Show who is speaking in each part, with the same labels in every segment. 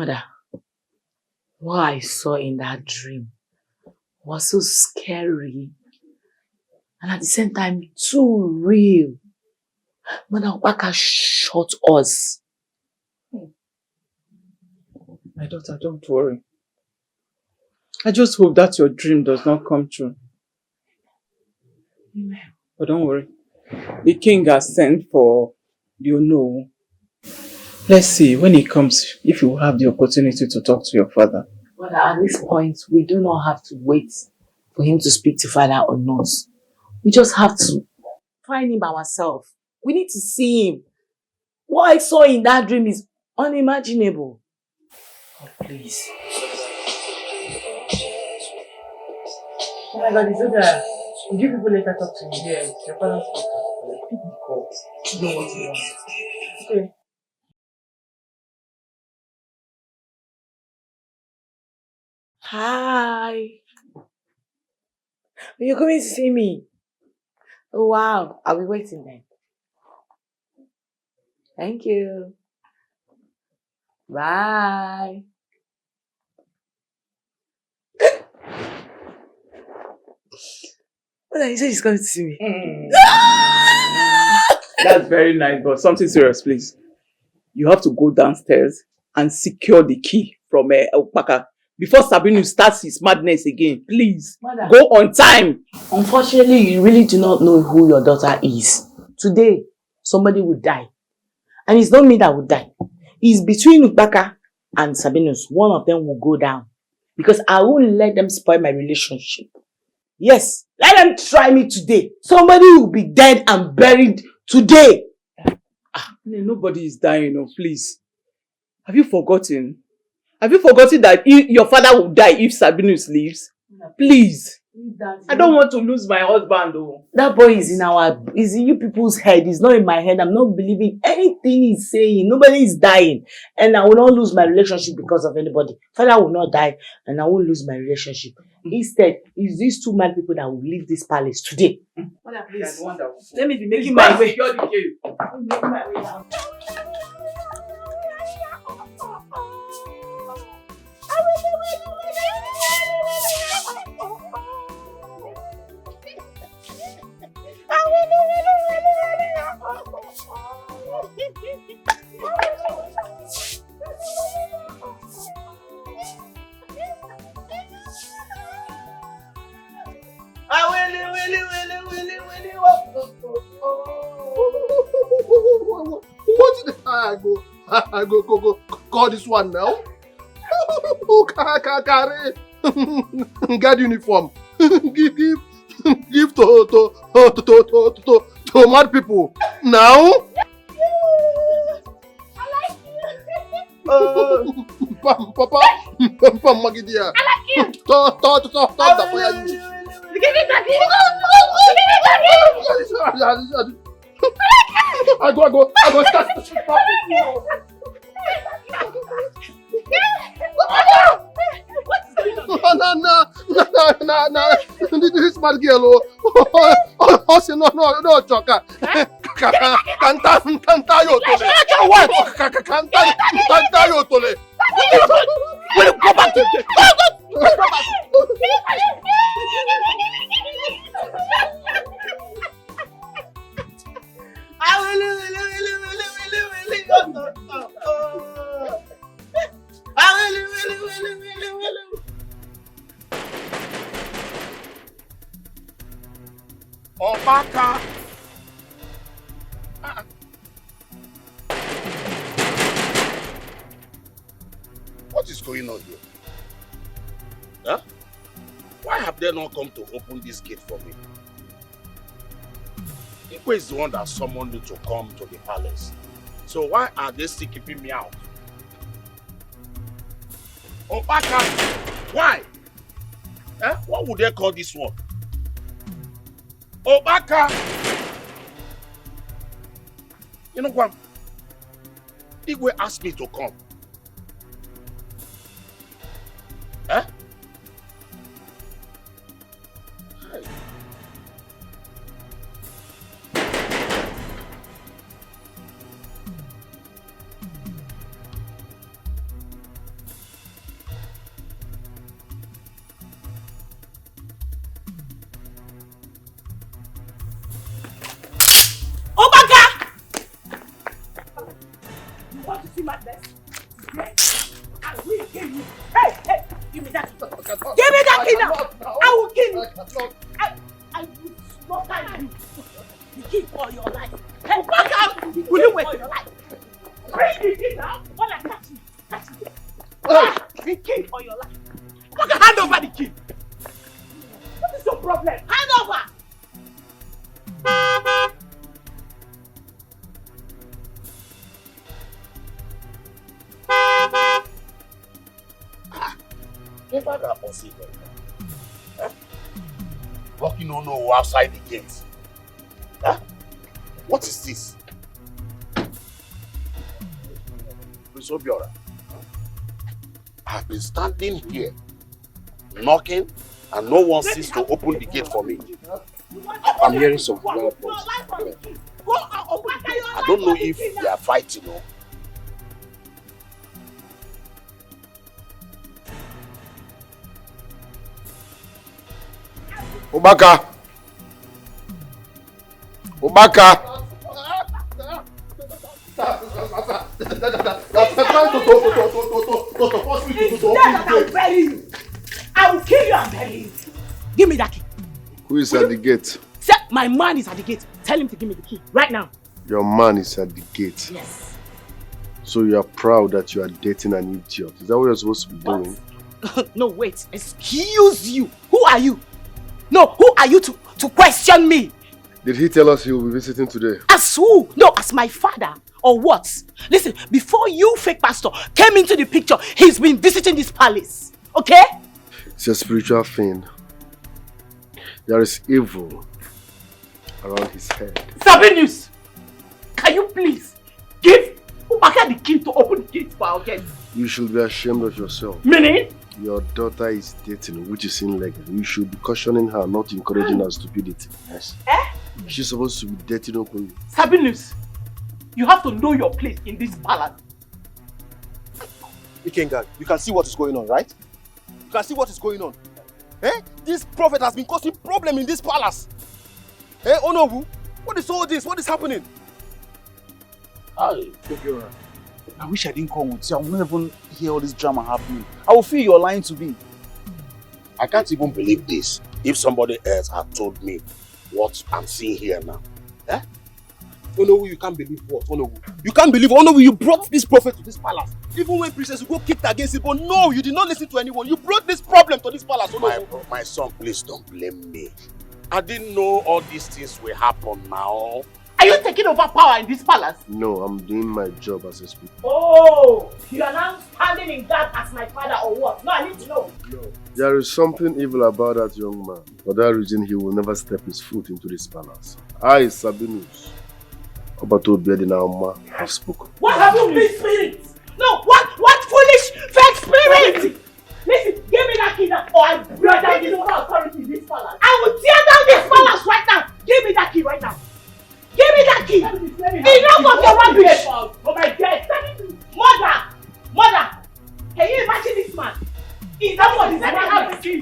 Speaker 1: Mother, what I saw in that dream was so scary and at the same time too real. Mother, Waka shot us.
Speaker 2: My daughter, don't worry. I just hope that your dream does not come true.
Speaker 1: Amen.
Speaker 2: But don't worry. The king has sent for Let's see, when he comes, if you will have the opportunity to talk to your father.
Speaker 1: Mother, at this point, we do not have to wait for him to speak to father or not. We just have to find him ourselves. We need to see him. What I saw in that dream is unimaginable. Oh, please. Oh my God, it's okay. Would you people later talk to me? Yes, your father's pick the call. You know what you want. Okay. Hi. You're coming to see me? Oh, wow. I'll be waiting then. Thank you. Bye. What you said she's coming to see me?
Speaker 2: That's very nice, but something serious, please. You have to go downstairs and secure the key from Opaka before Sabinus starts his madness again. Please, Mother, go on time.
Speaker 1: Unfortunately, you really do not know who your daughter is. Today, somebody will die. And it's not me that will die. It's between Opaka and Sabinus. One of them will go down. Because I won't let them spoil my relationship. Yes, let them try me today. Somebody will be dead and buried today.
Speaker 2: Nobody is dying, no, please. Have you forgotten? Have you forgotten that your father will die if Sabinus leaves? Please. I don't want to lose my husband, though.
Speaker 1: That boy is in you people's head. He's not in my head. I'm not believing anything he's saying. Nobody is dying. And I will not lose my relationship because of anybody. Father will not die and I won't lose my relationship. Instead, it's these two mad people that will leave this palace today. Mother, please. Let me be making my way.
Speaker 2: You're the king.
Speaker 1: I'm making my way now.
Speaker 3: What did I go call this one now? Carry guard uniform. Give to mad people now. Papa, Magidia.
Speaker 4: I like you.
Speaker 3: Stop that for I go start. No. This bad girl. Oh, no, Choka. Canta yo tole. What? Canta yo tole. Will go back to go back.
Speaker 4: Opaka. What is going on here? Huh? Why have they not come to open this gate for me? Ikwe is the one that summoned me to come to the palace. So why are they still keeping me out? Opaka, why? What would they call this one? Opaka! You know what? Igwe asked me to come. Hey.
Speaker 1: see madness? Yes. I will kill you. Hey, give me that key. Give me that key now. I will kill you. I will slaughter you. The key for your life. Hey, back out. Will you wait for your life? Bring the key now. When I catch you. The key for your life. Hand over the key. What is your problem? Hand over.
Speaker 4: Never that possible. Walking no outside the gate. Huh? What is this? Please, Obiora. I've been standing here, knocking, and no one seems to open the gate for me. I'm hearing some loud voices. I don't know if they are fighting or...
Speaker 3: Obaka! Obaka!
Speaker 1: I will kill you and bury you. Give me that key.
Speaker 3: Who is at the gate?
Speaker 1: Sir, my man is at the gate. Tell him to give me the key right now.
Speaker 3: Your man is at the gate.
Speaker 1: Yes.
Speaker 3: So you are proud that you are dating an idiot. Is that what you're supposed to be doing?
Speaker 1: No, wait. Excuse you. Who are you? No, who are you to question me?
Speaker 3: Did he tell us he will be visiting today?
Speaker 1: As who? No, as my father. Or what? Listen, before you fake pastor came into the picture, he's been visiting this palace. Okay?
Speaker 3: It's a spiritual thing. There is evil around his head.
Speaker 1: Sabinus! Can you please give Ubaka the key to open the gate for our guests?
Speaker 3: You should be ashamed of yourself.
Speaker 1: Meaning?
Speaker 3: Your daughter is dating, which is illegal. You should be cautioning her, not encouraging her stupidity. Yes. She's supposed to be dating openly.
Speaker 1: Sabinus, you have to know your place in this palace.
Speaker 5: Ikenga, you can see what is going on, right? You can see what is going on. This prophet has been causing problem in this palace. Onowu, what is all this? What is happening?
Speaker 6: I wish I didn't come with you. I will not even hear all this drama happening. I will feel you're lying to me.
Speaker 4: I can't even believe this. If somebody else had told me what I'm seeing here now.
Speaker 5: Onowu, you can't believe what? Onowu. You can't believe, Onowu, you brought this prophet to this palace. Even when Princess Ugo kicked against it, but no, you did not listen to anyone. You brought this problem to this palace, Onowu.
Speaker 4: My son, please don't blame me. I didn't know all these things will happen now.
Speaker 1: Are you taking over power in this palace?
Speaker 3: No, I'm doing my job as a speaker.
Speaker 1: Oh, you are now standing in gap as my father or what? No, I need to know.
Speaker 3: No. There is something evil about that young man. For that reason, he will never step his foot into this palace. I, Sabinus, Obatobedinauma, have spoken.
Speaker 1: What have you been spirit? No, what foolish fake spirit? Listen, give me that key now, or I break down this authority in this palace. I will tear down this palace right now. Give me that key right now. Give me that key! Enough of your rubbish! Oh my God! Mother! Can you imagine this man? Enough of this man have the key!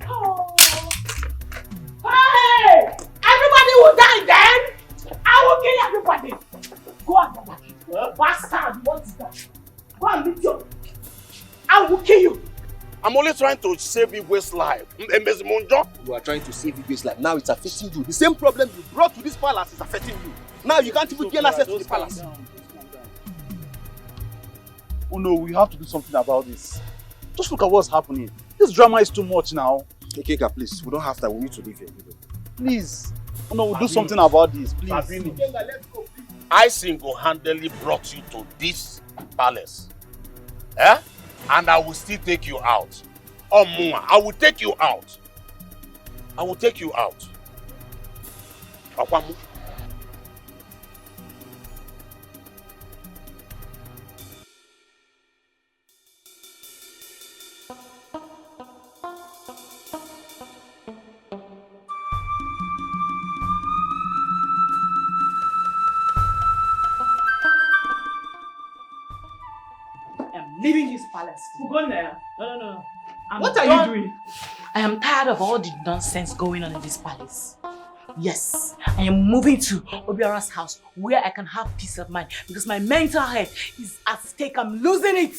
Speaker 1: Oh. Hey! Everybody will die then! I will kill everybody! Go and get that key. Bastard, what is that? Go and meet you. I will kill you.
Speaker 4: I'm only trying to save Igwe's life.
Speaker 5: You are trying to save Igwe's life. Now it's affecting you. The same problem you brought to this palace is affecting you. Now you can't even gain access to the palace.
Speaker 6: Oh no, we have to do something about this. Just look at what's happening. This drama is too much now.
Speaker 5: Keka, please, we don't have time. We need to leave here.
Speaker 6: Please. Oh no, we'll do something about this, please.
Speaker 4: Let's go, please. I single-handedly brought you to this palace. And I will still take you out. Oh, Mua, I will take you out. I will take you out. Akwamu.
Speaker 1: Leaving this palace. Go there. No.
Speaker 2: What are you doing?
Speaker 1: I am tired of all the nonsense going on in this palace. Yes, I am moving to Obiara's house where I can have peace of mind because my mental health is at stake. I'm losing it.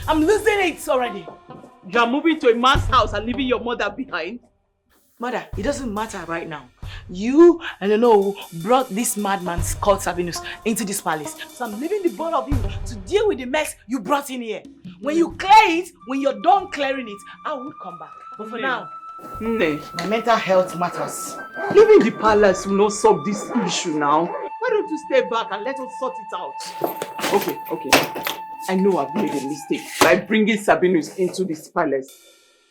Speaker 1: I'm losing it already.
Speaker 2: You are moving to a man's house and leaving your mother behind?
Speaker 1: Mother, it doesn't matter right now. You, I don't know, brought this madman called Sabinus into this palace. So I'm leaving the both of you to deal with the mess you brought in here. When you clear it, when you're done clearing it, I will come back. But for now, my mental health matters.
Speaker 2: Leaving the palace will not solve this issue now. Why don't you stay back and let us sort it out? Okay. I know I've made a mistake by bringing Sabinus into this palace.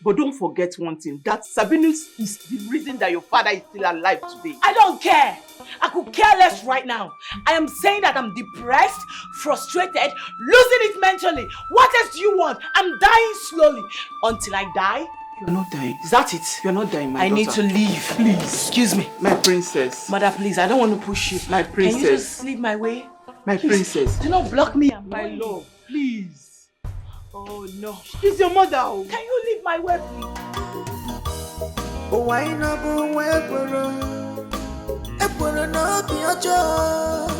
Speaker 2: But don't forget one thing, that Sabinus is the reason that your father is still alive today.
Speaker 1: I don't care. I could care less right now. I am saying that I'm depressed, frustrated, losing it mentally. What else do you want? I'm dying slowly. Until I die?
Speaker 2: You're not dying.
Speaker 1: Is that it?
Speaker 2: You're not dying, my daughter.
Speaker 1: I need to leave.
Speaker 2: Please.
Speaker 1: Excuse me.
Speaker 2: My princess.
Speaker 1: Mother, please, I don't want to push you.
Speaker 2: My princess.
Speaker 1: Can you just leave my way?
Speaker 2: My princess.
Speaker 1: Do not block me.
Speaker 2: My love, please.
Speaker 1: Oh no.
Speaker 2: She's your mother. Oh.
Speaker 1: Can you leave my way, please?
Speaker 7: Oh, why not go away, no be a job.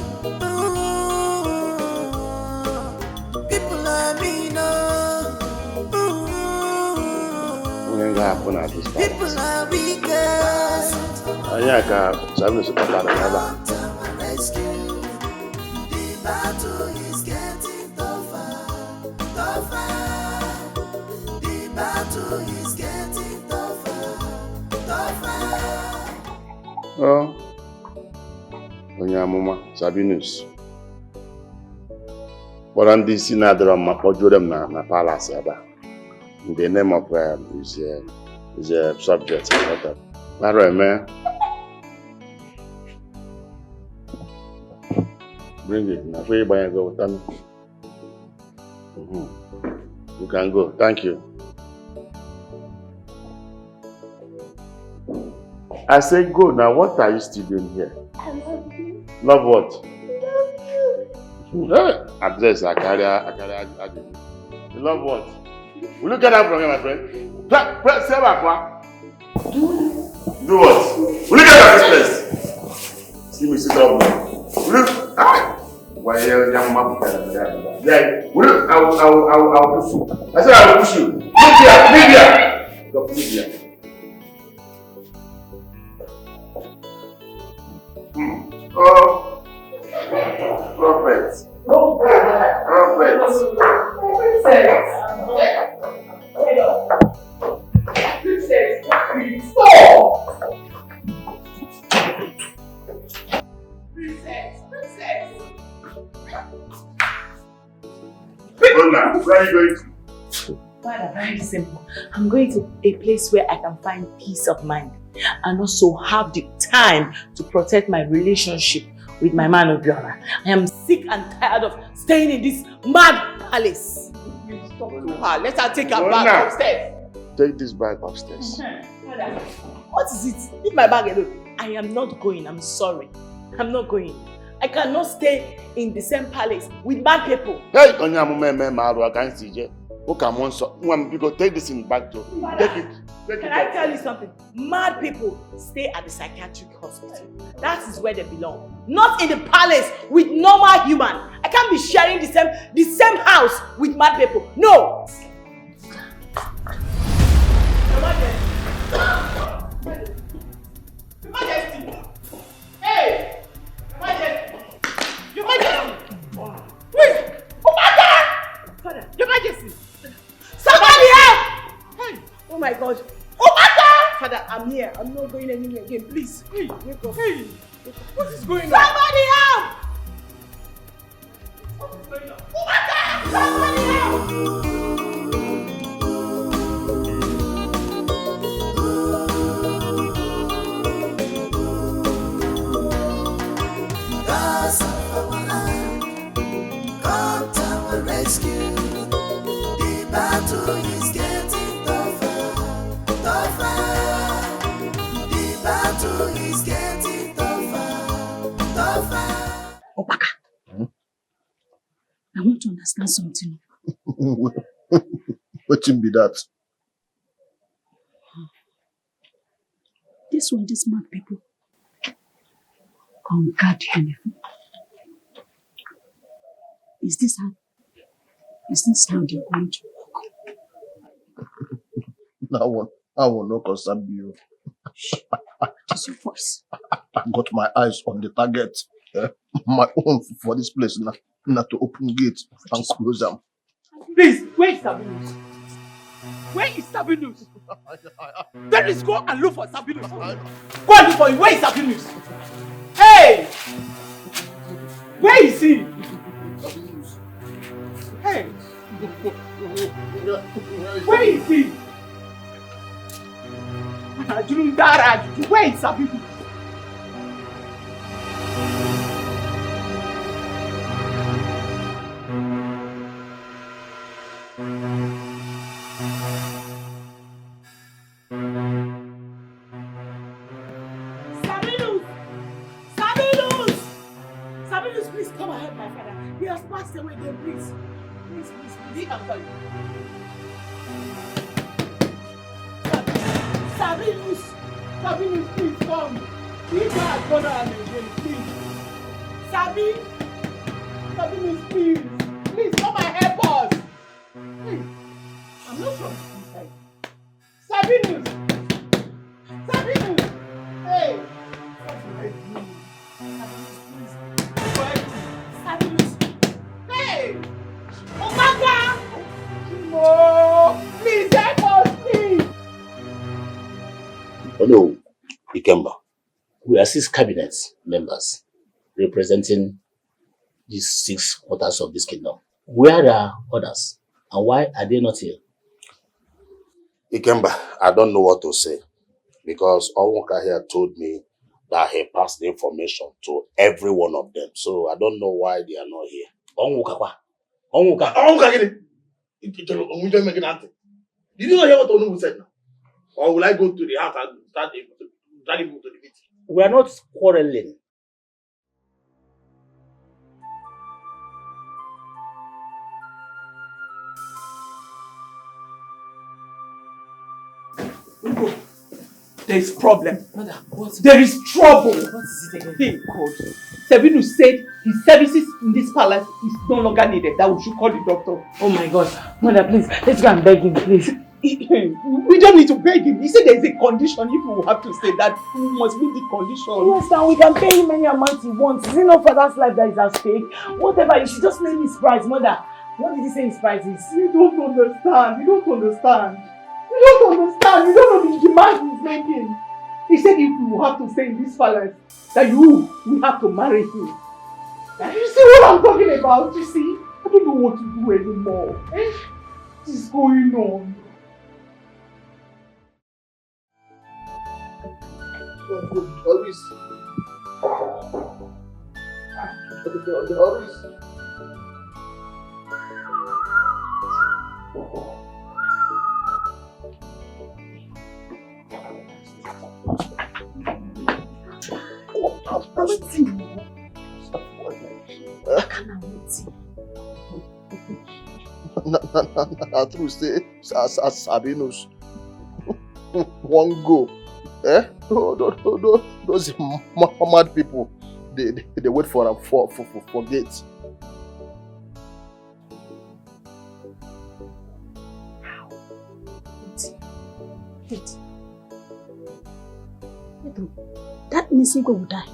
Speaker 7: People like me now. People are weekend.
Speaker 4: Sabinus
Speaker 7: The battle is getting tougher. The battle is getting tougher.
Speaker 4: Oh, Onyamuma, Sabinus. But on this another them na palace in the name of is a subject. Man. Bring it now. Where you go? You can go. Thank you. I say go now. What are you still doing here?
Speaker 8: I love you.
Speaker 4: Love what?
Speaker 8: I love you.
Speaker 4: Address. I carry. You love what? Will you get out from here, my friend? Press back. Do what? Will you get out of this place? See me sit up. Will you? Why are young man? Yeah. Will you? I'll push you. I said I will push you. Leave here. Go, leave here. Oh, prophet.
Speaker 2: Princess, stop! Princess.
Speaker 4: Where are you going to?
Speaker 1: Father, very simple. I'm going to a place where I can find peace of mind and also have the time to protect my relationship with my man Obiora. I am sick and tired of staying in this mad palace.
Speaker 2: You talk to her. Let her take her bag upstairs.
Speaker 4: Take this bag upstairs.
Speaker 1: Father, what is it? Leave my bag alone. I am not going. I'm sorry. I'm not going. I cannot stay in the same palace with bad people.
Speaker 4: Hey, I can't see you. Okay, I'm going to take this in back to. Take it.
Speaker 1: Can I tell you something? Mad people stay at the psychiatric hospital. That is where they belong. Not in the palace with normal human. I can't be sharing the same house with mad people. No!
Speaker 2: Your Majesty! Hey! Your Majesty! Your Majesty! Wait!
Speaker 1: Father,
Speaker 2: Your Majesty!
Speaker 1: somebody help!
Speaker 2: Hey!
Speaker 1: Oh my God. Father, I'm here. I'm not going anywhere again. Please.
Speaker 2: Hey!
Speaker 1: Wake up.
Speaker 2: Hey! What is going on?
Speaker 1: Somebody help!
Speaker 2: What is going on?
Speaker 1: Somebody help!
Speaker 7: Rescue. The battle is getting tougher. The battle is getting tougher.
Speaker 8: Obaka, I want to understand something.
Speaker 3: What can be that?
Speaker 8: These mad people. on guard uniform. Is this how they're going to work?
Speaker 3: I will not concern you.
Speaker 8: Just your voice.
Speaker 3: I got my eyes on the target. My own for this place now. Not to open gates and close them.
Speaker 2: Please, where is Sabinus? Where is Sabinus? There is, go and look for Sabinus. Go and look for him. Where is Sabinus? Hey! Where is he? Hey! Where is he? Where is Sabinus?
Speaker 1: Sabinus, please come ahead, my father. He has passed away there, please. Please, he can tell you. Sabinus, please come. Leave her at corner and again, please. Sabinus, please. Please come and help us. Please. I'm not from this side. Sabinus. Hey. Sabinus. Hey. Omanga. Oh, please help us, please.
Speaker 4: Hello, Ikemba. We are 6 cabinet members representing these 6 quarters of this kingdom. Where are others? And why are they not here?
Speaker 9: Ikemba, I don't know what to say because Onwuka here told me that he passed the information to every one of them. So I don't know why they are not here.
Speaker 4: Onwuka.
Speaker 3: Did you not hear what Onu said now? Or will I go to the house and start him to the meeting?
Speaker 4: We are not quarreling.
Speaker 2: Ugo, there is problem.
Speaker 1: Mother, what?
Speaker 2: There is trouble.
Speaker 1: What is it again?
Speaker 2: Hey, God. Sabinus said his services in this palace is no longer needed. That we should call the doctor.
Speaker 1: Oh my God. Mother, please, let's go and beg him, please.
Speaker 2: We don't need to beg him. He said there is a condition. If we have to say that, we must meet the condition.
Speaker 1: Yes, now we can pay him any amount he wants. Is it not father's life that is at stake? Whatever, you should just name his price, Mother. What did he say his price is?
Speaker 2: You don't understand. You don't understand. You don't understand. You don't know the demand he's making. He said if we have to stay in this palace, that we have to marry him. You see what I'm talking about? You see? I don't know what to do anymore. What is going on?
Speaker 3: I true say Sabinus won't go. Those mad people, they wait for him for gates.
Speaker 8: Wait. That means Igwe will die.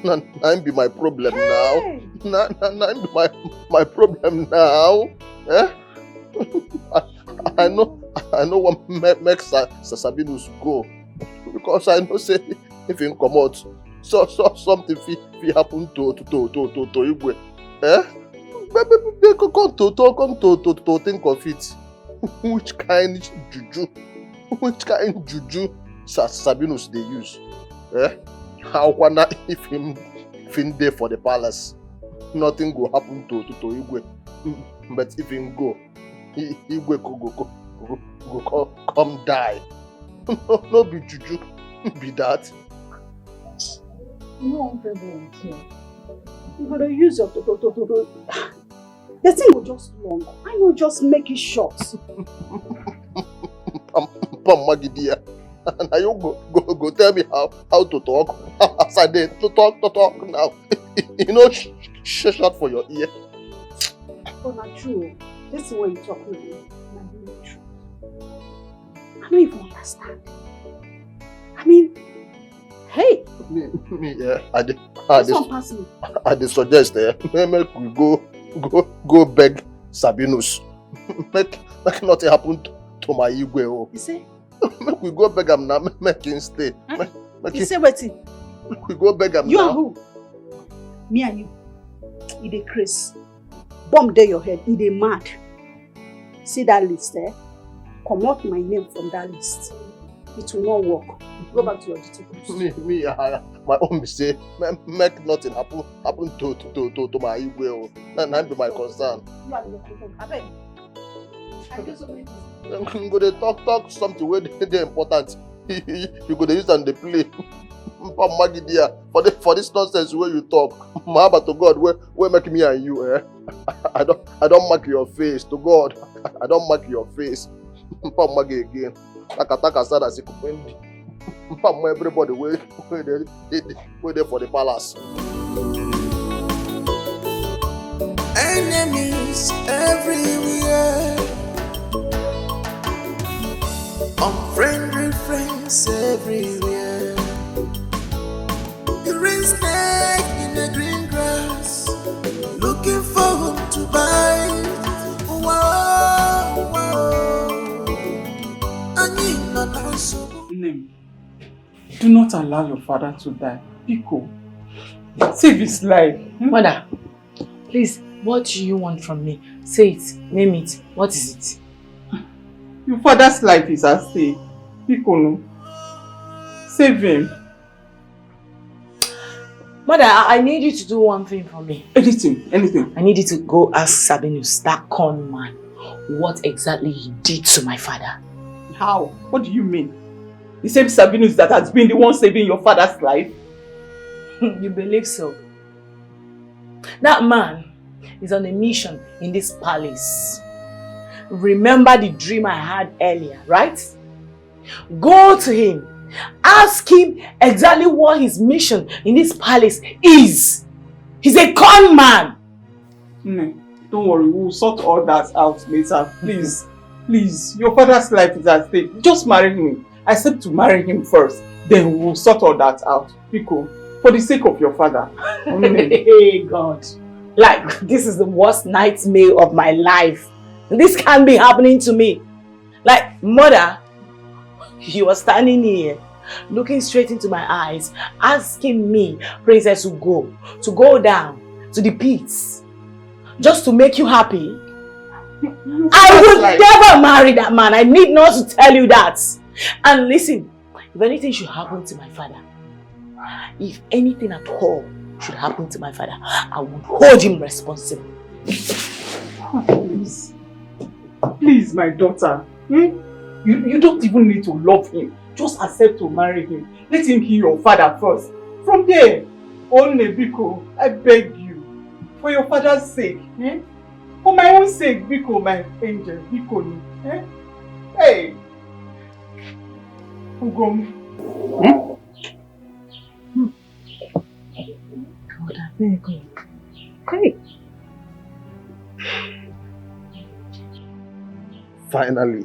Speaker 3: That be my problem now. That be my problem now. Eh? I know what makes Sabinus go. Because I know say if he come out, so something fi happen to Igwe. Eh? Come to think of it. Which kind juju Sabinus they use? Eh? How wanna if him there for the palace, nothing go happen to Igwe. But if him go, Igwe go come die. No be juju, be that.
Speaker 8: You know one problem here. You gotta use your The thing will just long. I will just make it short.
Speaker 3: Pam Magidia, Now you go tell me how to talk. As I did to talk now. You know, shut for your ear.
Speaker 8: Oh, not true. This is what you talk now. Not really true. I don't even understand. I mean, hey.
Speaker 3: Yeah,
Speaker 8: This one pass me.
Speaker 3: I suggest make we go beg Sabinus. Make nothing happen to my Igwe. Oh.
Speaker 8: You say?
Speaker 3: Make we go beg him now. Make him stay.
Speaker 8: Huh? You say what?
Speaker 3: We go beg him
Speaker 8: you
Speaker 3: now.
Speaker 8: You and who? Me and you. He dey craze. Bomb dey your head. He dey mad. See that list there? Come out my name from that list. It will not work. Go back to your duty post.
Speaker 3: Me, my own be say, make nothing happen to my Igwe. And that be my concern.
Speaker 8: You are your concern. I beg. I do so many things.
Speaker 3: You go dey talk something where they important. You go dey use and dey play. For this nonsense where you talk, Mahaba to God, where make me and you, I don't mark your face to God. I don't mark your face. Again. Taka sada sikupendi. Everybody wait there for the palace.
Speaker 7: Enemies everywhere. Unfriendly friends everywhere. You're a snake in the green grass, looking for whom to bite. Whoa, whoa. I need my console.
Speaker 2: Name. Do not allow your father to die. Pico. Save his life.
Speaker 1: Mother, please, what do you want from me? Say it, name it. What is it?
Speaker 2: Your father's life is at stake. Pico, no. Save him.
Speaker 1: Mother, I need you to do one thing for me.
Speaker 2: Anything.
Speaker 1: I need you to go ask Sabinus, that con man, what exactly he did to my father.
Speaker 2: How? What do you mean? The same Sabinus that has been the one saving your father's life?
Speaker 1: You believe so? That man is on a mission in this palace. Remember the dream I had earlier, right? Go to him. Ask him exactly what his mission in this palace is. He's a con man.
Speaker 2: Don't worry, we'll sort all that out later. Please, your father's life is at stake. Just marry him. Accept to marry him first. Then we'll sort all that out. Pico, for the sake of your father.
Speaker 1: Hey God. Like, this is the worst nightmare of my life. This can't be happening to me. Like, mother, you were standing here, looking straight into my eyes, asking me, princess, to go down to the pits, just to make you happy. I would never marry that man. I need not to tell you that. And listen, if anything should happen to my father, if anything at all should happen to my father, I would hold him responsible.
Speaker 2: Please, my daughter. You don't even need to love him. Just accept to marry him. Let him hear your father first. From there, only Biko, I beg you, for your father's sake, for my own sake, Biko, my angel, Biko, hey, Ugom.
Speaker 8: God, I beg you. Okay.
Speaker 3: Finally,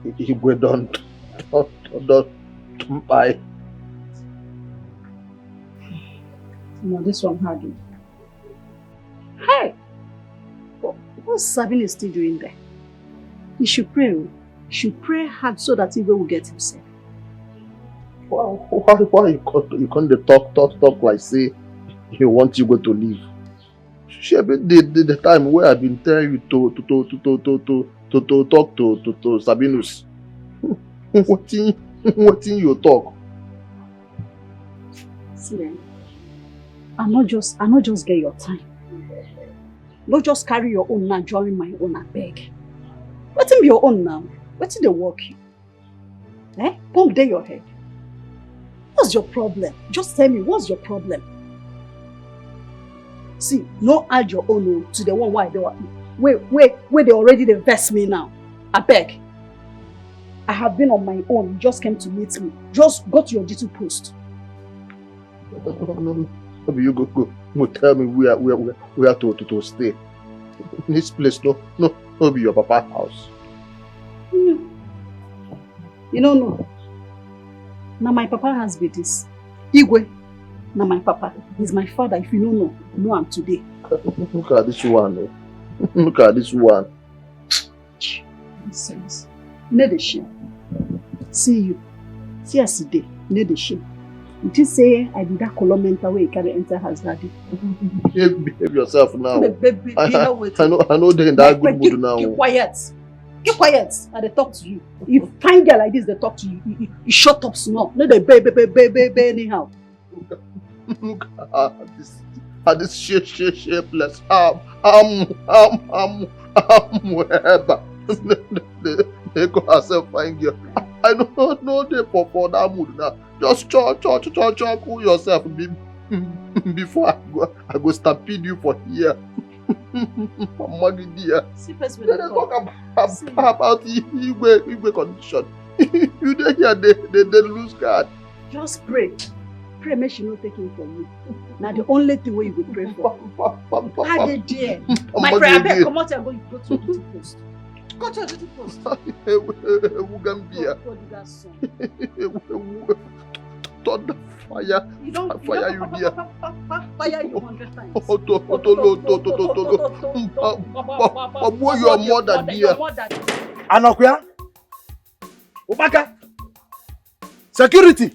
Speaker 3: Igwe don't buy.
Speaker 8: No, this one hard. Hey! What's Sabinus still doing there? He should pray. He should pray hard so that Igwe will get himself.
Speaker 3: Why you can't talk like say you want Igwe to leave? She been the time where I've been telling you to talk to Sabinus. What in you talk?
Speaker 8: See, I not just get your time. Not just carry your own now, join my own, I beg. Let him be your own now. Let him work you. Pump there your head. What's your problem? Just tell me, what's your problem? See, no add your own to the one why they were where they already invest me now. I beg. I have been on my own. You just came to meet me. Just go to your duty post.
Speaker 3: No. You go tell me where to stay. This place no be your papa's house.
Speaker 8: You don't know. Now my papa has be this. Igwe. Now my papa. He's my father. If you don't know him today.
Speaker 3: Look at this one. Look at this one.
Speaker 8: Nonsense. No the shame. See you. See us today. No the shame. You just say I did that color mental way you carry enter house daddy.
Speaker 3: Behave yourself now.
Speaker 8: Baby,
Speaker 3: I know they're in that good mood now.
Speaker 8: Keep quiet. Keep quiet. And they talk to you. If fine girl like this, they talk to you. You shut up small. No, they baby anyhow.
Speaker 3: Look at this shapeless wherever. They go herself fine girl. I don't know they for that mood now. Just cool yourself before I go stampede you for here. Maggie dear. Let's talk about Igwe condition. You dey here, they lose guard.
Speaker 8: Just pray. Pray make she not take him from you. Now the only thing where you will pray for. How they dare? My prayer beg come out and go to the post. Go to the post.
Speaker 3: Ugambia. Thunder fire.
Speaker 8: You don't
Speaker 3: fire you dear.
Speaker 8: Fire you 100 times.
Speaker 3: Boy, your mother dear.
Speaker 5: Anokuya. Obaka. Security.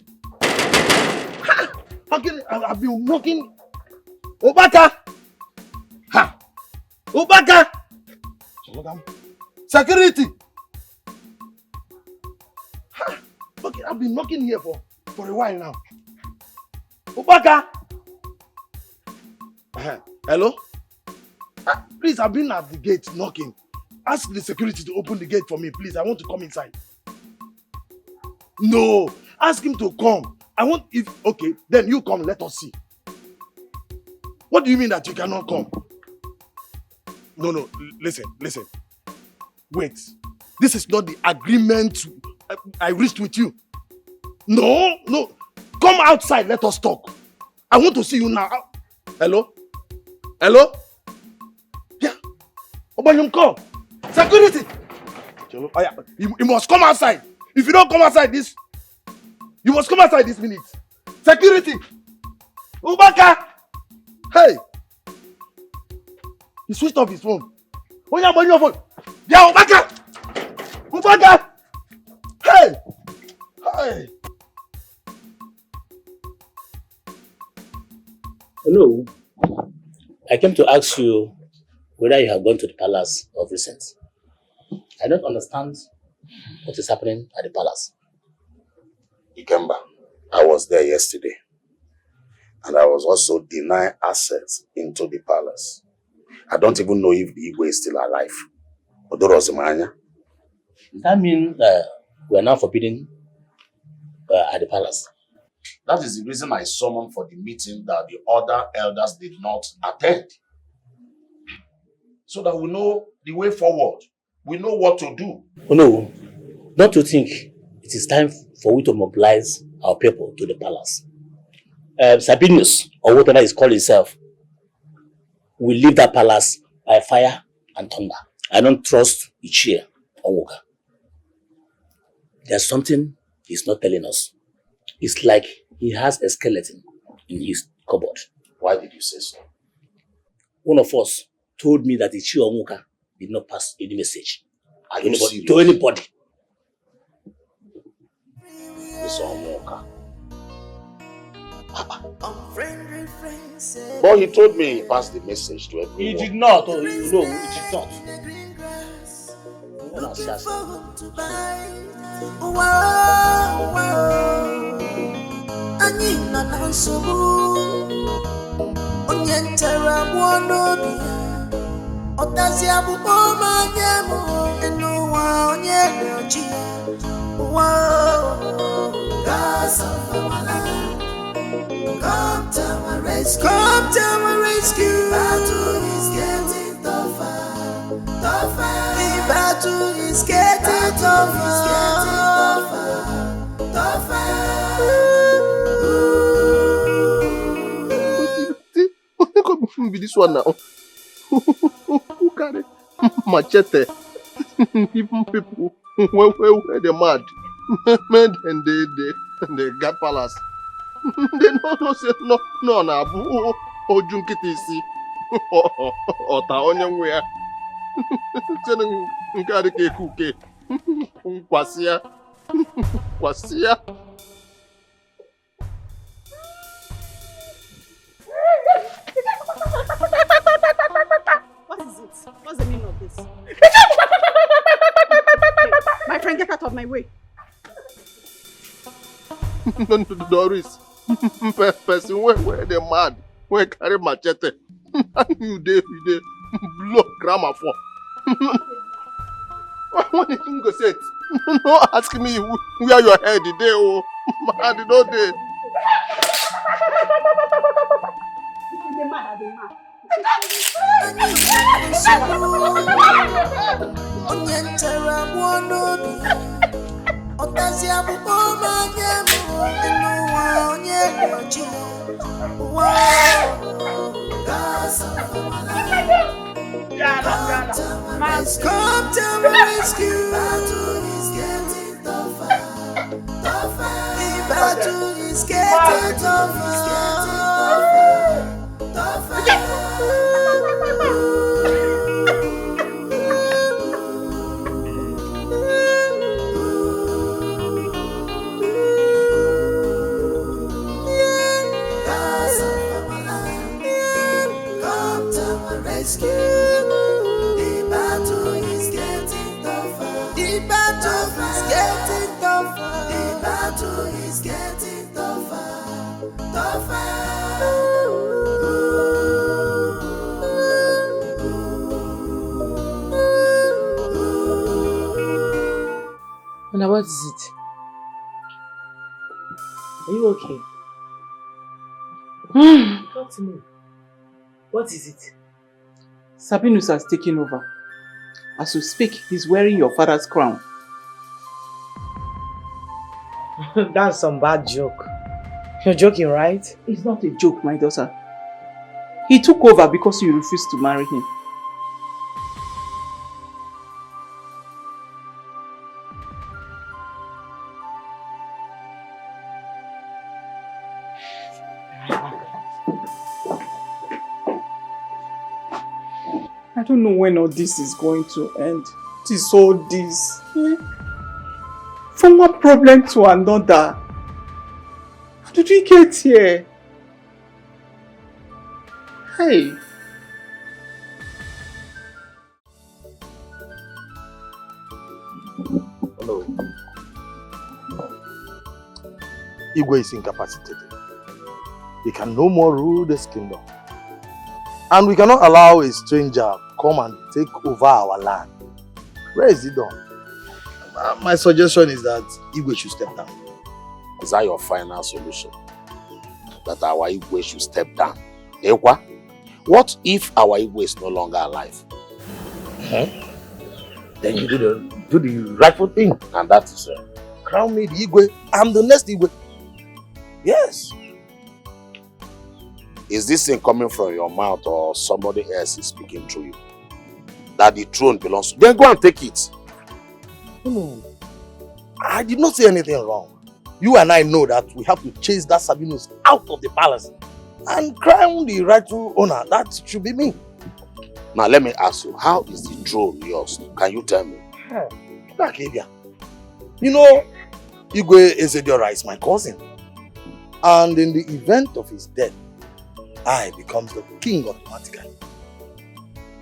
Speaker 5: I've been working. Obaka. Ha. Obaka. Security. Ha. Okay, I've been knocking here for a while now. Obaka. Hello? Please, I've been at the gate knocking. Ask the security to open the gate for me, please. I want to come inside. No, ask him to come. Okay, then you come, let us see. What do you mean that you cannot come? No, listen. Wait, this is not the agreement I reached with you. No, come outside, let us talk. I want to see you now. Hello? Yeah. Obayum, come. Security. You must come outside. If you don't come outside you must come outside this minute. Security. Ubaka. Hey. He switched off his phone. Oh yeah, but your phone. Yeah, Ubaka. Hey.
Speaker 10: Hello. I came to ask you whether you have gone to the palace of recent. I don't understand what is happening at the palace.
Speaker 9: Ikemba, I was there yesterday. And I was also denied access into the palace. I don't even know if the Igwe is still alive.
Speaker 10: Does that mean we are now forbidden at the palace?
Speaker 9: That is the reason I summoned for the meeting that the other elders did not attend. So that we know the way forward. We know what to do.
Speaker 10: Oh no, don't you think it is time for we to mobilize our people to the palace? Sabinus, or whatever is called himself, will leave that palace by fire and thunder. I don't trust Ichie or Woga. There's something he's not telling us. It's like he has a skeleton in his cupboard.
Speaker 9: Why did you say so?
Speaker 10: One of us told me that Ichie or Woga did not pass any message
Speaker 9: Are you serious?
Speaker 10: to anybody.
Speaker 9: This Omoka. But he told me he passed the message to everyone.
Speaker 10: He did not, he did not.
Speaker 7: Come to my rescue. Come to my rescue. Battle is getting tougher. The battle is getting tougher.
Speaker 3: be this one now. Who carry machete? Even people where they mad. Men and they got palace. They no say no na bu o junkiti si. Ota onye nwe ya. Tene nke ade ke kuke. Kwasia. Kwasia.
Speaker 8: What is it? What's the meaning of this? My friend, get out of my way.
Speaker 3: No, Doris. Person where they mad. Where carry machete. You dey blow grammar for. When you go say it, no ask me where your head is there. Oh, man, no dey.
Speaker 7: Come to my rescue. Battle is getting tougher. The battle is getting Come to my rescue. The battle is getting tougher. The battle is getting tougher. The battle is getting tougher.
Speaker 1: Now what is it? Are you okay? Talk to me. What is it?
Speaker 2: Sabinus has taken over. As we speak, he's wearing your father's crown.
Speaker 1: That's some bad joke. You're joking, right?
Speaker 2: It's not a joke, my daughter. He took over because you refused to marry him. I don't know when all this is going to end. It is all this. From one problem to another. How did we get here? Hey.
Speaker 3: Hello. Igwe is incapacitated. He can no more rule this kingdom. And we cannot allow a stranger come and take over our land. Where is he done? My suggestion is that Igwe should step down.
Speaker 4: Is that your final solution? That our Igwe should step down? Ewa? What if our Igwe is no longer alive?
Speaker 3: Then you do the rightful thing.
Speaker 4: And that is
Speaker 3: crown me the Igwe. I'm the next Igwe. Yes.
Speaker 4: Is this thing coming from your mouth or somebody else is speaking through you? That the throne belongs to you? Then go and take it.
Speaker 3: No. I did not say anything wrong. You and I know that we have to chase that Sabinus out of the palace and crown the rightful owner. That should be me.
Speaker 4: Now let me ask you, how is the throne yours? Can you tell me?
Speaker 3: You know, Igwe Ezediora is my cousin. And in the event of his death, I becomes the king automatically.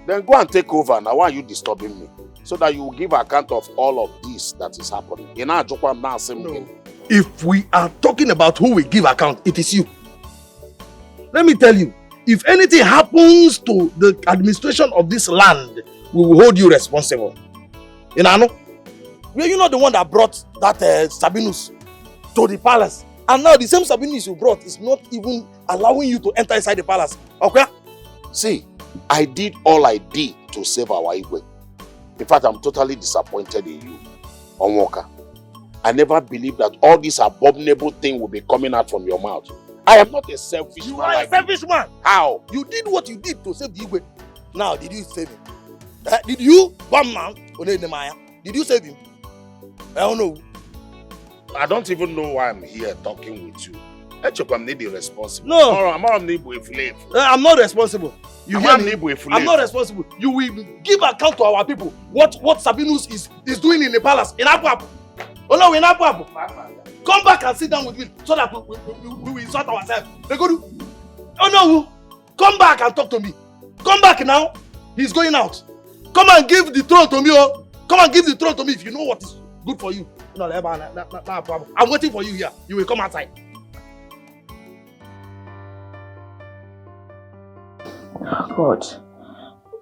Speaker 4: Then go and take over. Now why are you disturbing me? So that you will give account of all of this that is happening. No.
Speaker 3: If we are talking about who we give account, it is you. Let me tell you, if anything happens to the administration of this land, we will hold you responsible. You know? Were you not the one that brought that Sabinus to the palace? And now the same Sabinus you brought is not even allowing you to enter inside the palace. Okay?
Speaker 4: See, I did all I did to save our Igwe. In fact, I'm totally disappointed in you, Onwoka. I never believed that all this abominable thing will be coming out from your mouth. I am not a selfish
Speaker 5: You
Speaker 4: man.
Speaker 5: are a selfish man.
Speaker 4: How?
Speaker 5: You did what you did to save the Igwe. Now, did you save him? Did you, one man, did you save him? I don't know.
Speaker 4: I don't even know why I'm here talking with you. I'm not responsible.
Speaker 5: No.
Speaker 4: I'm
Speaker 5: not responsible. You hear me?
Speaker 4: I'm
Speaker 5: not responsible. You will give account to our people what Sabinus is doing in the palace in Apu. Oh no, in Apu. Come back and sit down with me so that we will sort ourselves. They go do. Oh no, come back and talk to me. Come back now. He's going out. Come and give the throne to me. Oh. Come and give the throne to me if you know what is good for you. No, I'm waiting for you here. You will come outside.
Speaker 1: Oh God,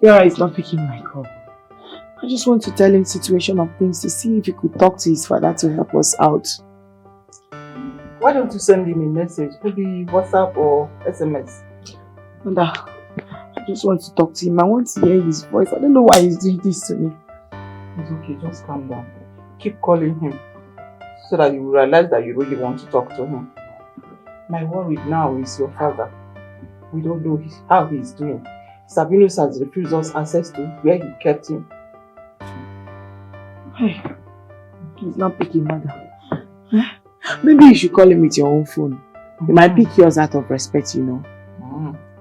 Speaker 1: Yara is not picking my call. I just want to tell him situation of things to see if he could talk to his father to help us out.
Speaker 2: Why don't you send him a message? Maybe WhatsApp or SMS?
Speaker 1: Mother, I just want to talk to him. I want to hear his voice. I don't know why he's doing this to me.
Speaker 2: It's okay, just calm down. Keep calling him so that you will realize that you really want to talk to him. My worry now is your father. We don't know how he's doing. Sabinus has refused us access to where he kept him.
Speaker 1: Hey, he's not picking, mother. Maybe you should call him with your own phone. He might pick yours out of respect, you know.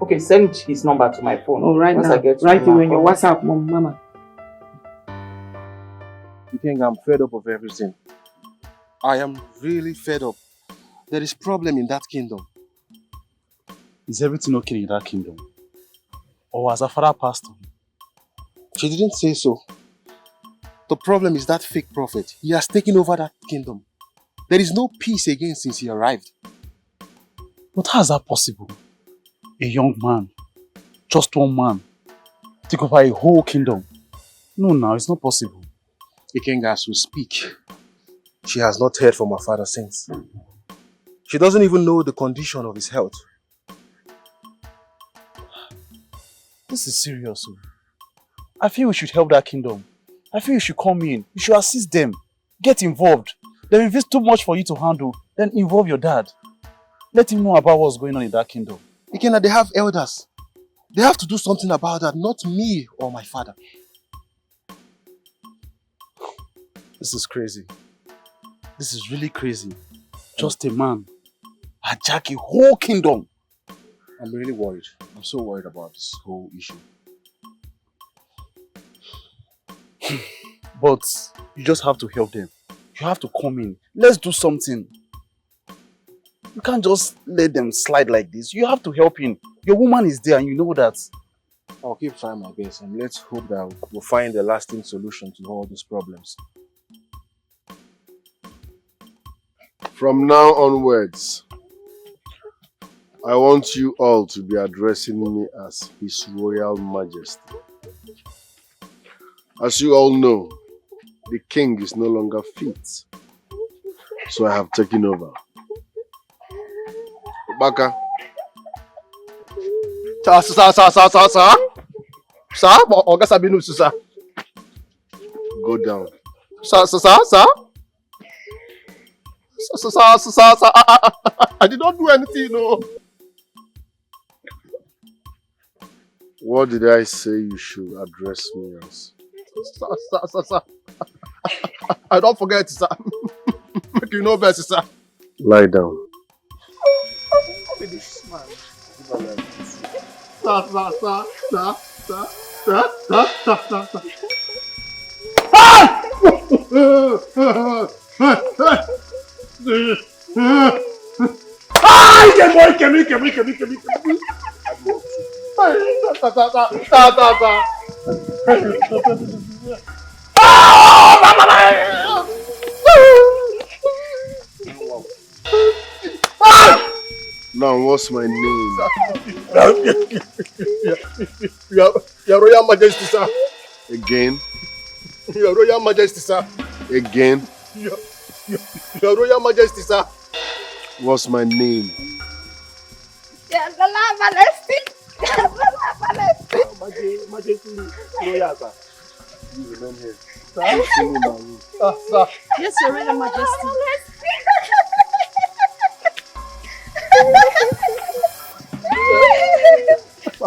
Speaker 2: Okay, send his number to my phone.
Speaker 1: Oh, right now. Write it on your WhatsApp, Mama.
Speaker 11: You think I'm fed up of everything? I am really fed up. There is problem in that kingdom.
Speaker 6: Is everything okay in that kingdom? Or has her father passed on?
Speaker 11: She didn't say so. The problem is that fake prophet. He has taken over that kingdom. There is no peace again since he arrived.
Speaker 6: But how is that possible? A young man, just one man, take over a whole kingdom. No, now it's not possible.
Speaker 11: Ikenga, as we speak, she has not heard from her father since. She doesn't even know the condition of his health.
Speaker 6: This is serious. I feel we should help that kingdom. I feel you should come in. You should assist them. Get involved. They invest too much for you to handle. Then involve your dad. Let him know about what's going on in that kingdom.
Speaker 11: Ikenga, they have elders. They have to do something about that, not me or my father.
Speaker 6: This is crazy. This is really crazy. Just a man. Hijack a whole kingdom.
Speaker 11: I'm really worried. I'm so worried about this whole issue.
Speaker 6: But you just have to help them. You have to come in. Let's do something. You can't just let them slide like this. You have to help him. Your woman is there and you know that.
Speaker 11: I'll keep trying my best and let's hope that we'll find a lasting solution to all these problems.
Speaker 3: From now onwards, I want you all to be addressing me as His Royal Majesty. As you all know, the king is no longer fit, so I have taken over. Baka. Sir, Oga Sabinus, sir. Go down. Sir. Sir, I did not do anything, no. What did I say you should address me as? Sir. I don't forget, sir. Make you know best, sir. Lie down. Now, what's my name? Your Royal Majesty, sir. Again? Your Royal Majesty, sir. Again? Your Royal Majesty, sir. What's my name? Majesty, Royal, sir. You remain here. Sir.
Speaker 8: Yes, Your Royal Majesty.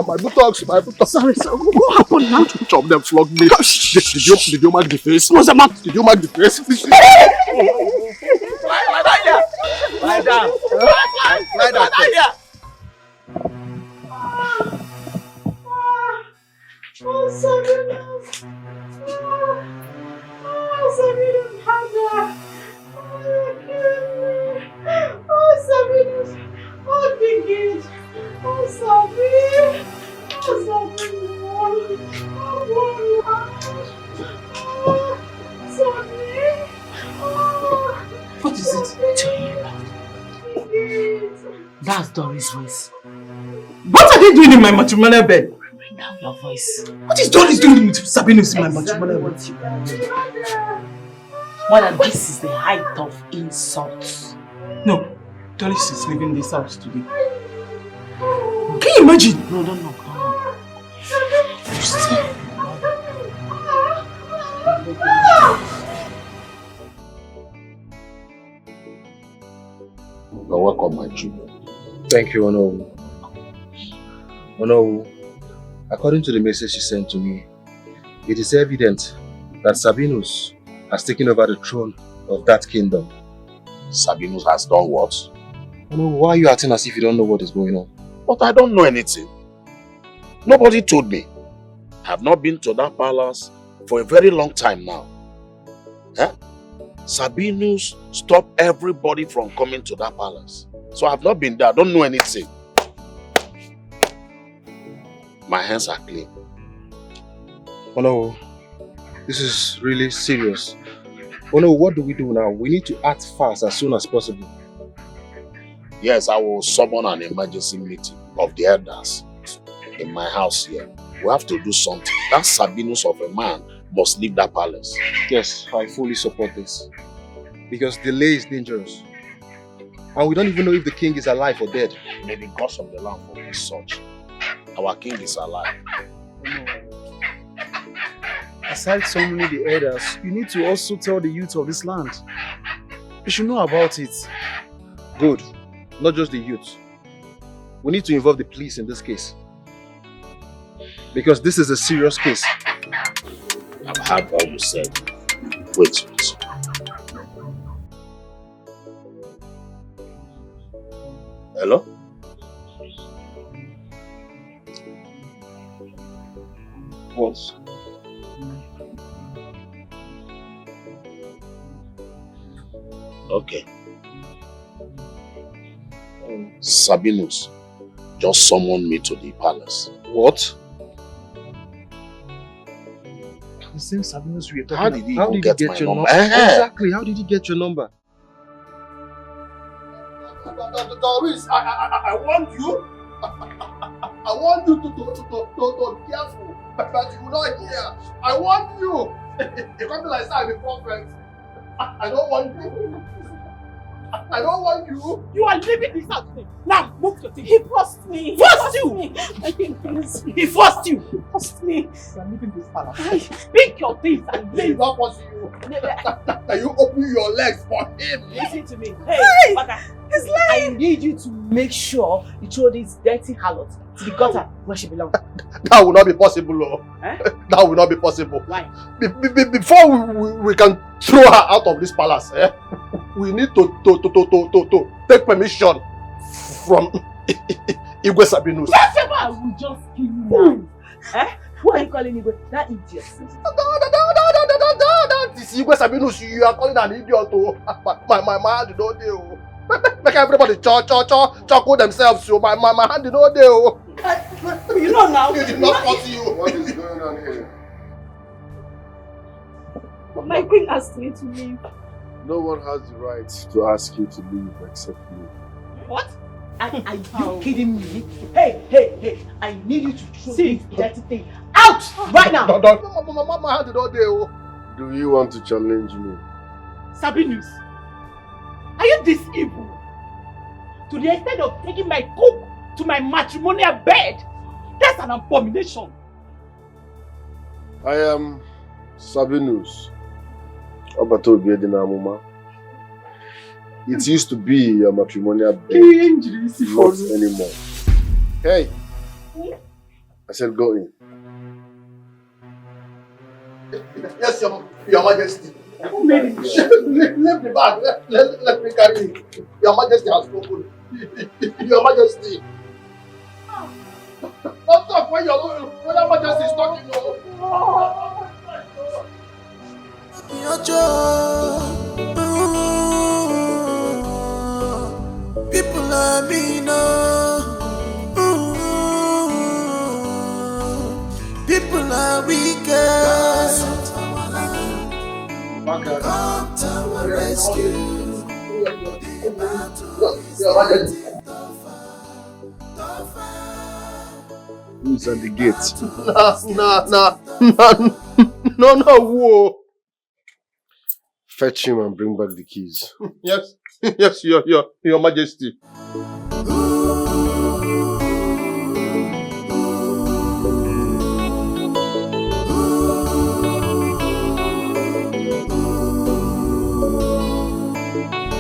Speaker 3: My buttocks, my buttocks.
Speaker 8: Sorry, sir. What happened now?
Speaker 3: Each of them flogged me. Did you mark the face?
Speaker 8: What's the matter?
Speaker 3: Did you mark the face?
Speaker 2: Lie down.
Speaker 3: Lie down.
Speaker 1: Oh, Sabinus! Oh, Sabinus, Hada! Oh, you're killing me! Oh, Sabinus! Oh, big it! Oh, Sabi! Oh, Sabinus! Oh, Sabi! Oh, What is it? Tell me about it. That's Doris' voice.
Speaker 2: What are they doing in my matrimonial bed?
Speaker 1: Bring down your voice.
Speaker 2: What is Doris doing with Sabinus in my matrimonial bed?
Speaker 1: More than this is the height of insults.
Speaker 2: No, Doris is leaving this house today. Can you imagine?
Speaker 1: No. You see?
Speaker 3: You're welcome, my children.
Speaker 11: Thank you, Onowu. Onowu, according to the message she sent to me, it is evident that Sabinus has taken over the throne of that kingdom.
Speaker 9: Sabinus has done what?
Speaker 11: Onowu, why are you acting as if you don't know what is going on?
Speaker 9: But I don't know anything. Nobody told me. I have not been to that palace for a very long time now. Sabinus stopped everybody from coming to that palace. So I have not been there. I don't know anything. My hands are clean.
Speaker 11: Onowu, this is really serious. Onowu, what do we do now? We need to act fast as soon as possible.
Speaker 9: Yes, I will summon an emergency meeting of the elders in my house here. We have to do something. That Sabinus of a man must leave that palace.
Speaker 11: Yes, I fully support this. Because delay is dangerous. And we don't even know if the king is alive or dead.
Speaker 9: May the gods of the land forbid such. Our king is alive.
Speaker 6: Aside summoning the elders, you need to also tell the youth of this land. They should know about it.
Speaker 11: Good. Not just the youth. We need to involve the police in this case. Because this is a serious case.
Speaker 9: I've heard what you said. Wait. Hello?
Speaker 11: What?
Speaker 9: Okay. Sabinus just summoned me to the palace.
Speaker 11: What?
Speaker 6: The same Sabinus we are talking
Speaker 9: How did he
Speaker 11: How
Speaker 9: even
Speaker 11: did he
Speaker 9: get my
Speaker 11: get your
Speaker 9: number?
Speaker 11: number? Exactly. How did he get your number?
Speaker 3: Doris, I want you. I want you to be careful, but you will not hear. I want you. If I'm like that, I'm a prophet. I don't want you. I don't want you.
Speaker 2: You are leaving this house today. Now, move your thing.
Speaker 8: He forced me.
Speaker 2: Forced you?
Speaker 8: I think
Speaker 2: He forced you.
Speaker 8: he forced me.
Speaker 2: You are leaving this palace. Pick your things and
Speaker 3: He's
Speaker 2: leave.
Speaker 3: not forcing you. Can you open your legs for him?
Speaker 2: Listen to me. Hey, Baka,
Speaker 8: He's lying.
Speaker 2: I need you to make sure you throw this dirty harlot to the gutter where she belongs.
Speaker 3: That will not be possible, oh. That will not be possible.
Speaker 2: Why?
Speaker 3: Before we can throw her out of this palace, we need to take permission from Igwe Sabinus.
Speaker 2: I will just kill you now. Who are you calling Igwe? That idiot.
Speaker 3: This Igwe Sabinus, you are calling an idiot. Oh. My hand did not do. Make everybody chuckle themselves. So my hand did not do.
Speaker 8: You know now.
Speaker 3: He did not force you.
Speaker 11: What is going on here?
Speaker 8: My queen asked me to leave.
Speaker 11: No one has the right to ask you to leave except me.
Speaker 2: What? Are you kidding me? Hey, I need you to throw this dirty thing out right now.
Speaker 3: My hand did not do.
Speaker 11: Do you want to challenge me?
Speaker 2: Sabinus, are you this evil? To the extent of taking my cook to my matrimonial bed? That's an abomination.
Speaker 11: I am Sabinus. It used to be a matrimonial bed, not anymore. Hey,
Speaker 3: I said go in. Yes, your Majesty.
Speaker 2: Who made it?
Speaker 3: Leave the bag. Let me carry it. Your Majesty has spoken. Your Majesty. Don't talk when your Majesty is talking.
Speaker 7: Your joy. People let me know. People are wicked. Come to our rescue. The battle is getting tougher.
Speaker 3: Who's at the gate? No, whoa. Fetch him and bring back the keys. Yes, your Majesty.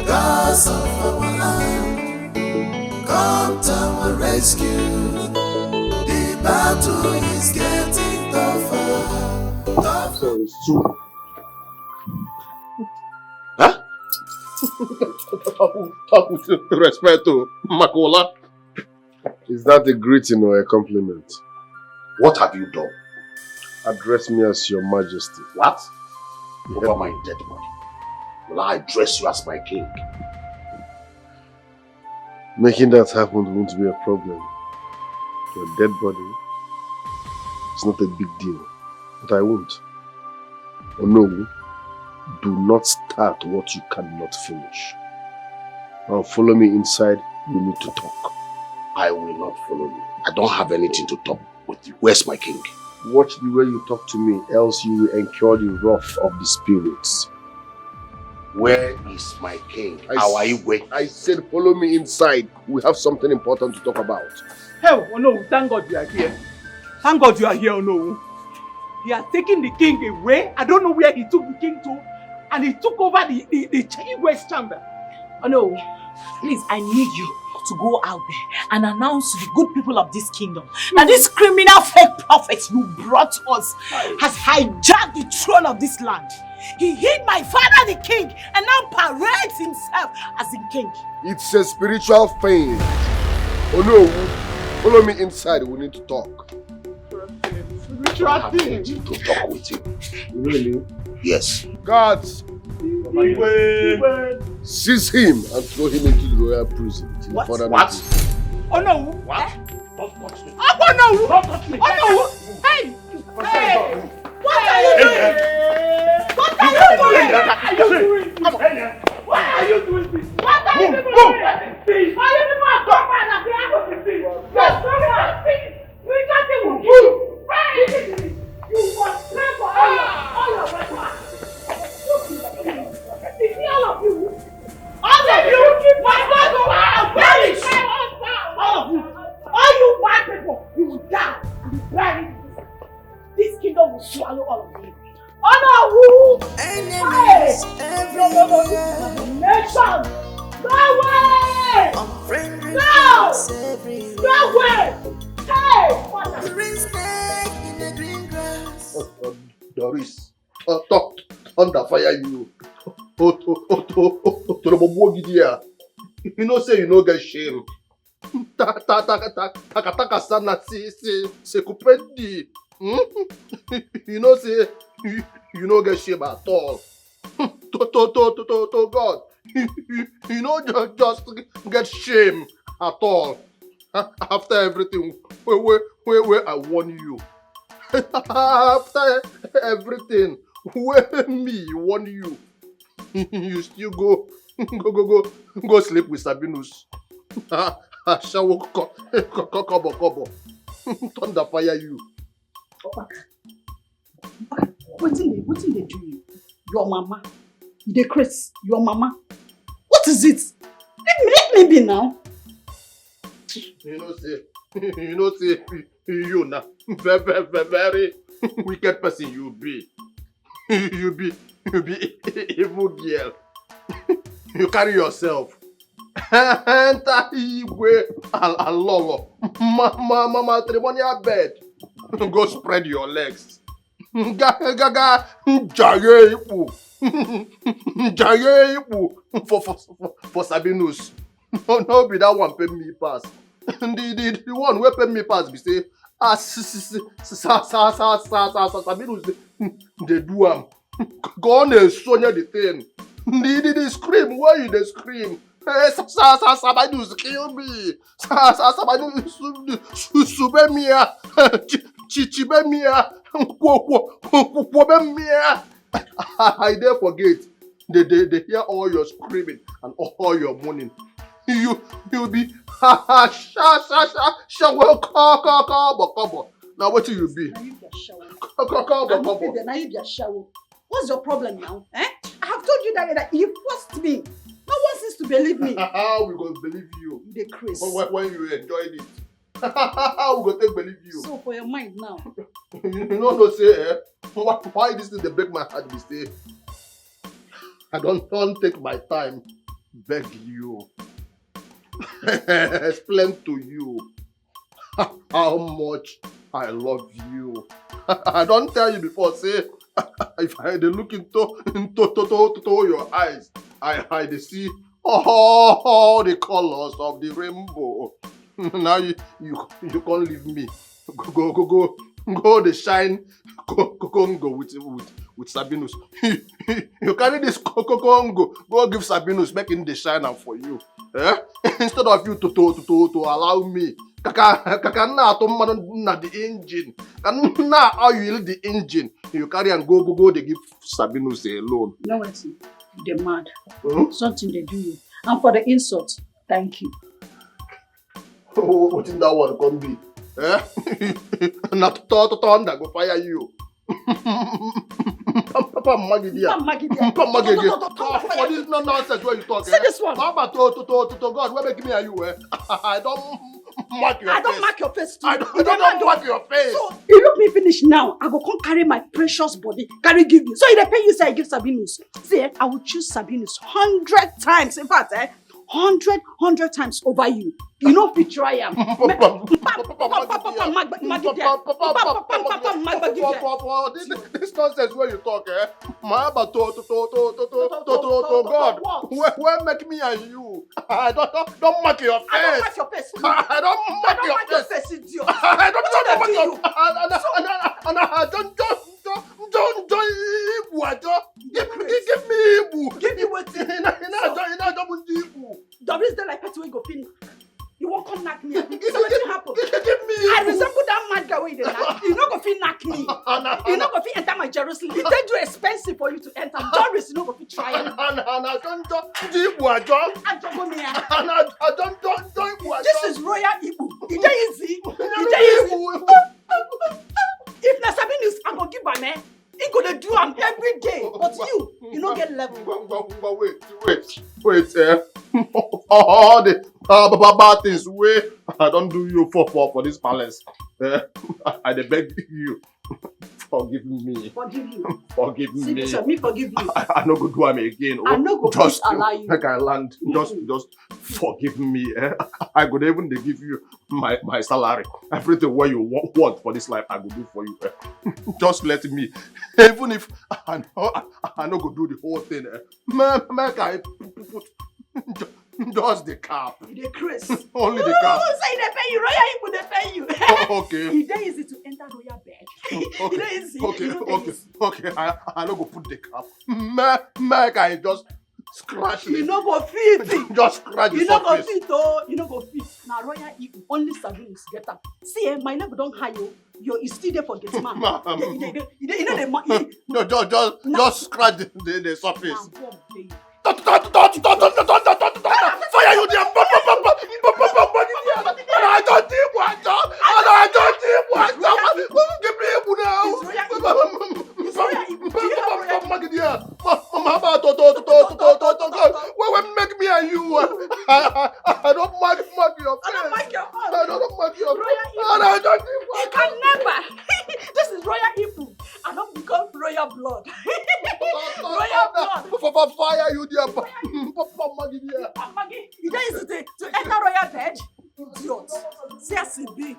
Speaker 7: Gods of our land, come to our rescue. The battle is getting tougher.
Speaker 3: So it's true. Talk with respect to Makola. Is that a greeting or a compliment?
Speaker 9: What have you done?
Speaker 3: Address me as your Majesty.
Speaker 9: What? Over my dead body. Will I address you as my king?
Speaker 3: Making that happen won't be a problem. Your dead body is not a big deal. But I won't. Oh no, do not start what you cannot finish. Now follow me inside, we need to talk.
Speaker 9: I will not follow you. I don't have anything to talk with you. Where's my king?
Speaker 3: Watch the way you talk to me, else you will incur the wrath of the spirits.
Speaker 9: Where is my king? How are you going?
Speaker 3: I said follow me inside. We have something important to talk about.
Speaker 2: Hell, oh no, thank God you are here. Thank God you are here, oh no. He has taken the king away. I don't know where he took the king to. And he took over the West chamber.
Speaker 1: Oh no, please, I need you to go out there and announce to the good people of this kingdom that this criminal fake prophet you brought us has hijacked the throne of this land. He hid my father the king and now parades himself as the king.
Speaker 3: It's a spiritual thing. Oh no, follow me inside, we need to talk.
Speaker 9: I have anything to talk with you.
Speaker 3: Really?
Speaker 9: Yes.
Speaker 3: Guards! Seize him and throw him into the royal prison.
Speaker 2: What? Oh no!
Speaker 9: What?
Speaker 2: Don't touch me! Oh no! Don't touch me! Oh no! Hey! Hey! What are you doing? What are you doing? Come on! What are you doing? What are you doing? Are you people a government of the African? You're throwing us things. We got it with you. Hey! You must pay for all your weapons. You see all of you? All of you! My God will perish! All of you! All you bad people! You will die and be buried. This kingdom will swallow all of you. Oh no!
Speaker 7: Enemies everywhere.
Speaker 2: Nation! No way!
Speaker 7: Unfriendly
Speaker 2: No!
Speaker 7: friends everywhere.
Speaker 2: No way! Hey! What the?
Speaker 7: Green snake in the green grass.
Speaker 3: Doris, thunder fire you. You know say you no get shame. Taka sana se kupendi. You know say you no get shame at all. To God, you know just get shame at all. After everything, where I warn you. After everything, where me warn you. You still go sleep with Sabinus. Shawo kobo. Thunder fire you.
Speaker 8: What did they do you? Your mama. They Chris, your mama. What is it? Let me be now.
Speaker 3: You know say you na very wicked person you be. You be evil girl. You carry yourself. Enter Igwe along. Matrimonial bed. Go spread your legs. Gaga jaye ipu. Jaye ipu for Sabinus. No be that one pay me pass. The one where pay me pass be say Sabinus they do am. Go on and Sonia the thing. The scream where you the scream. Sabinus kill me. Sabinus subemia. Chichibemia. I dare forget. They hear all your screaming and all your moaning. You'll be shower. Now what will you be?
Speaker 8: Now you be a shower. What's your problem now? Eh? I have told you that you forced me. No one seems to believe me.
Speaker 3: How we gonna believe you?
Speaker 8: The Chris.
Speaker 3: When you enjoyed it. How we gonna believe you?
Speaker 8: So for your mind now.
Speaker 3: You know say why this thing they break my heart be say I don't take my time beg you. Explain to you how much I love you. I don't tell you before, say if I look into your eyes, I see all the colors of the rainbow. Now you can't leave me. Go the shine. Go with Sabinus. You carry this go give Sabinus, make him the shine out for you. Eh? Instead of you to allow me. Kaka na to man na the engine. Na oil the engine. You carry and go they give Sabinus alone.
Speaker 8: No what? They're mad. Something they do you. And for the insult, thank you.
Speaker 3: What in that one can be? Eh? Not to go fire you. Papa Maggie. For this nonsense where you talk.
Speaker 8: See this one.
Speaker 3: How about to God? Where make me and you? I don't mark your face.
Speaker 8: I don't mark your face too.
Speaker 3: I don't mark your face.
Speaker 8: So you look me finish now. I go come carry my precious body, carry give you. So if they pay you, say I give Sabinus. See, I will choose Sabinus 100 times. In fact, 100 times over you. You know if you try am.
Speaker 3: This nonsense where you talk, eh? My about to God. Where make me and you? I don't mark your face.
Speaker 8: I don't mark your face.
Speaker 3: I don't mark your face,
Speaker 8: idiot.
Speaker 3: I don't mark your give me Ibu.
Speaker 8: Give me what? The reason like person wey go finish. You won't come knock me. So what happen?
Speaker 3: Give me.
Speaker 8: I resemble that mad guy wey dey knock. You no go fit knock me. You no go fit enter my Jerusalem. It's too expensive for you to enter. Doris, you no go fit try it. This is royal Ibu. Is that easy? If na Sabinus, I go give am eh. He go dey do am every day. But you no get level.
Speaker 3: Wait, all the bad things wey I don't do you for this palace. I beg you, forgive me.
Speaker 8: Forgive you.
Speaker 3: Forgive
Speaker 8: See,
Speaker 3: me.
Speaker 8: me forgive you.
Speaker 3: I no go do am again.
Speaker 8: I no go
Speaker 3: just
Speaker 8: allow you.
Speaker 3: Like I land. Just forgive me. I could even give you my salary. Everything what you want for this life, I go do for you. Just let me. Even if I no go do the whole thing. Make I put just the cap.
Speaker 8: The Chris.
Speaker 3: Only the cap.
Speaker 8: Say they pay you. Royal people they pay you.
Speaker 3: Okay.
Speaker 8: It's very easy to enter royal bed. It's very easy.
Speaker 3: Okay. I no go put the cap. Make I just scratch it.
Speaker 8: You no go fit.
Speaker 3: Just scratch the surface.
Speaker 8: You no go fit oh. You no go fit. Now royal people only Sabinus get am. See my level don't high you. You still there for get man. You know the money.
Speaker 3: No, just scratch the surface. Fire you there! I don't think what? Give me a now. Make me and you. I don't mark your face. I don't mark your face.
Speaker 8: You can never. This is royal people. I don't become royal blood. Royal blood.
Speaker 3: For fire you there. Papa Maggie there.
Speaker 8: Maggie, you don't use to enter royal bed. Idiot. See as it be.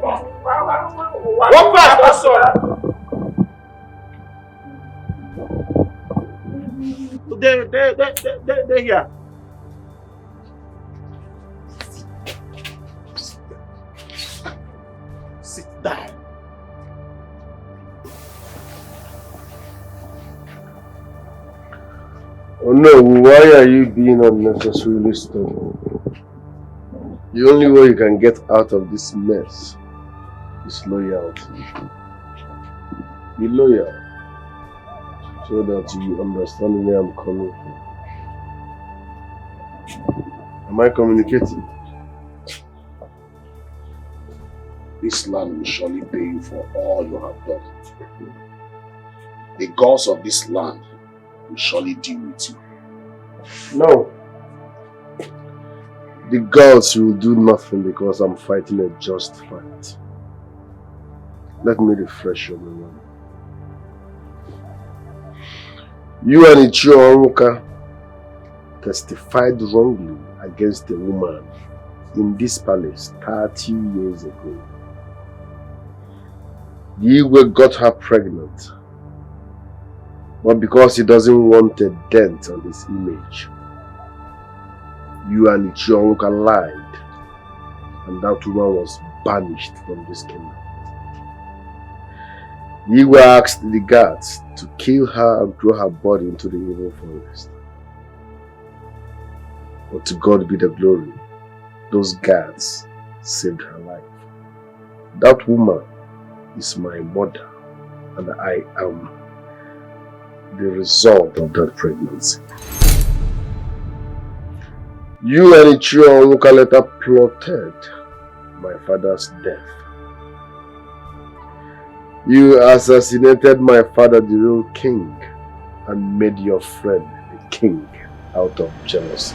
Speaker 5: Walk fast, also. They're here. Sit down.
Speaker 11: Oh no, why are you being unnecessarily stubborn? The only way you can get out of this mess is loyalty. Be loyal so that you understand where I'm coming from. Am I communicating?
Speaker 9: This land will surely pay you for all you have done. The gods of this land will surely deal with you.
Speaker 11: No. The gods will do nothing because I'm fighting a just fight. Let me refresh your memory. You and Ichio Onwuka testified wrongly against a woman in this palace 30 years ago. The Igwe got her pregnant, but because he doesn't want a dent on his image, you and Ichio Onwuka lied, and that woman was banished from this kingdom. The Igwe asked the guards to kill her and throw her body into the evil forest. But to God be the glory, those guards saved her life. That woman is my mother, and I am the result of that pregnancy. You and Ichio Onwuka later plotted my father's death. You assassinated my father, the real king, and made your friend the king out of jealousy.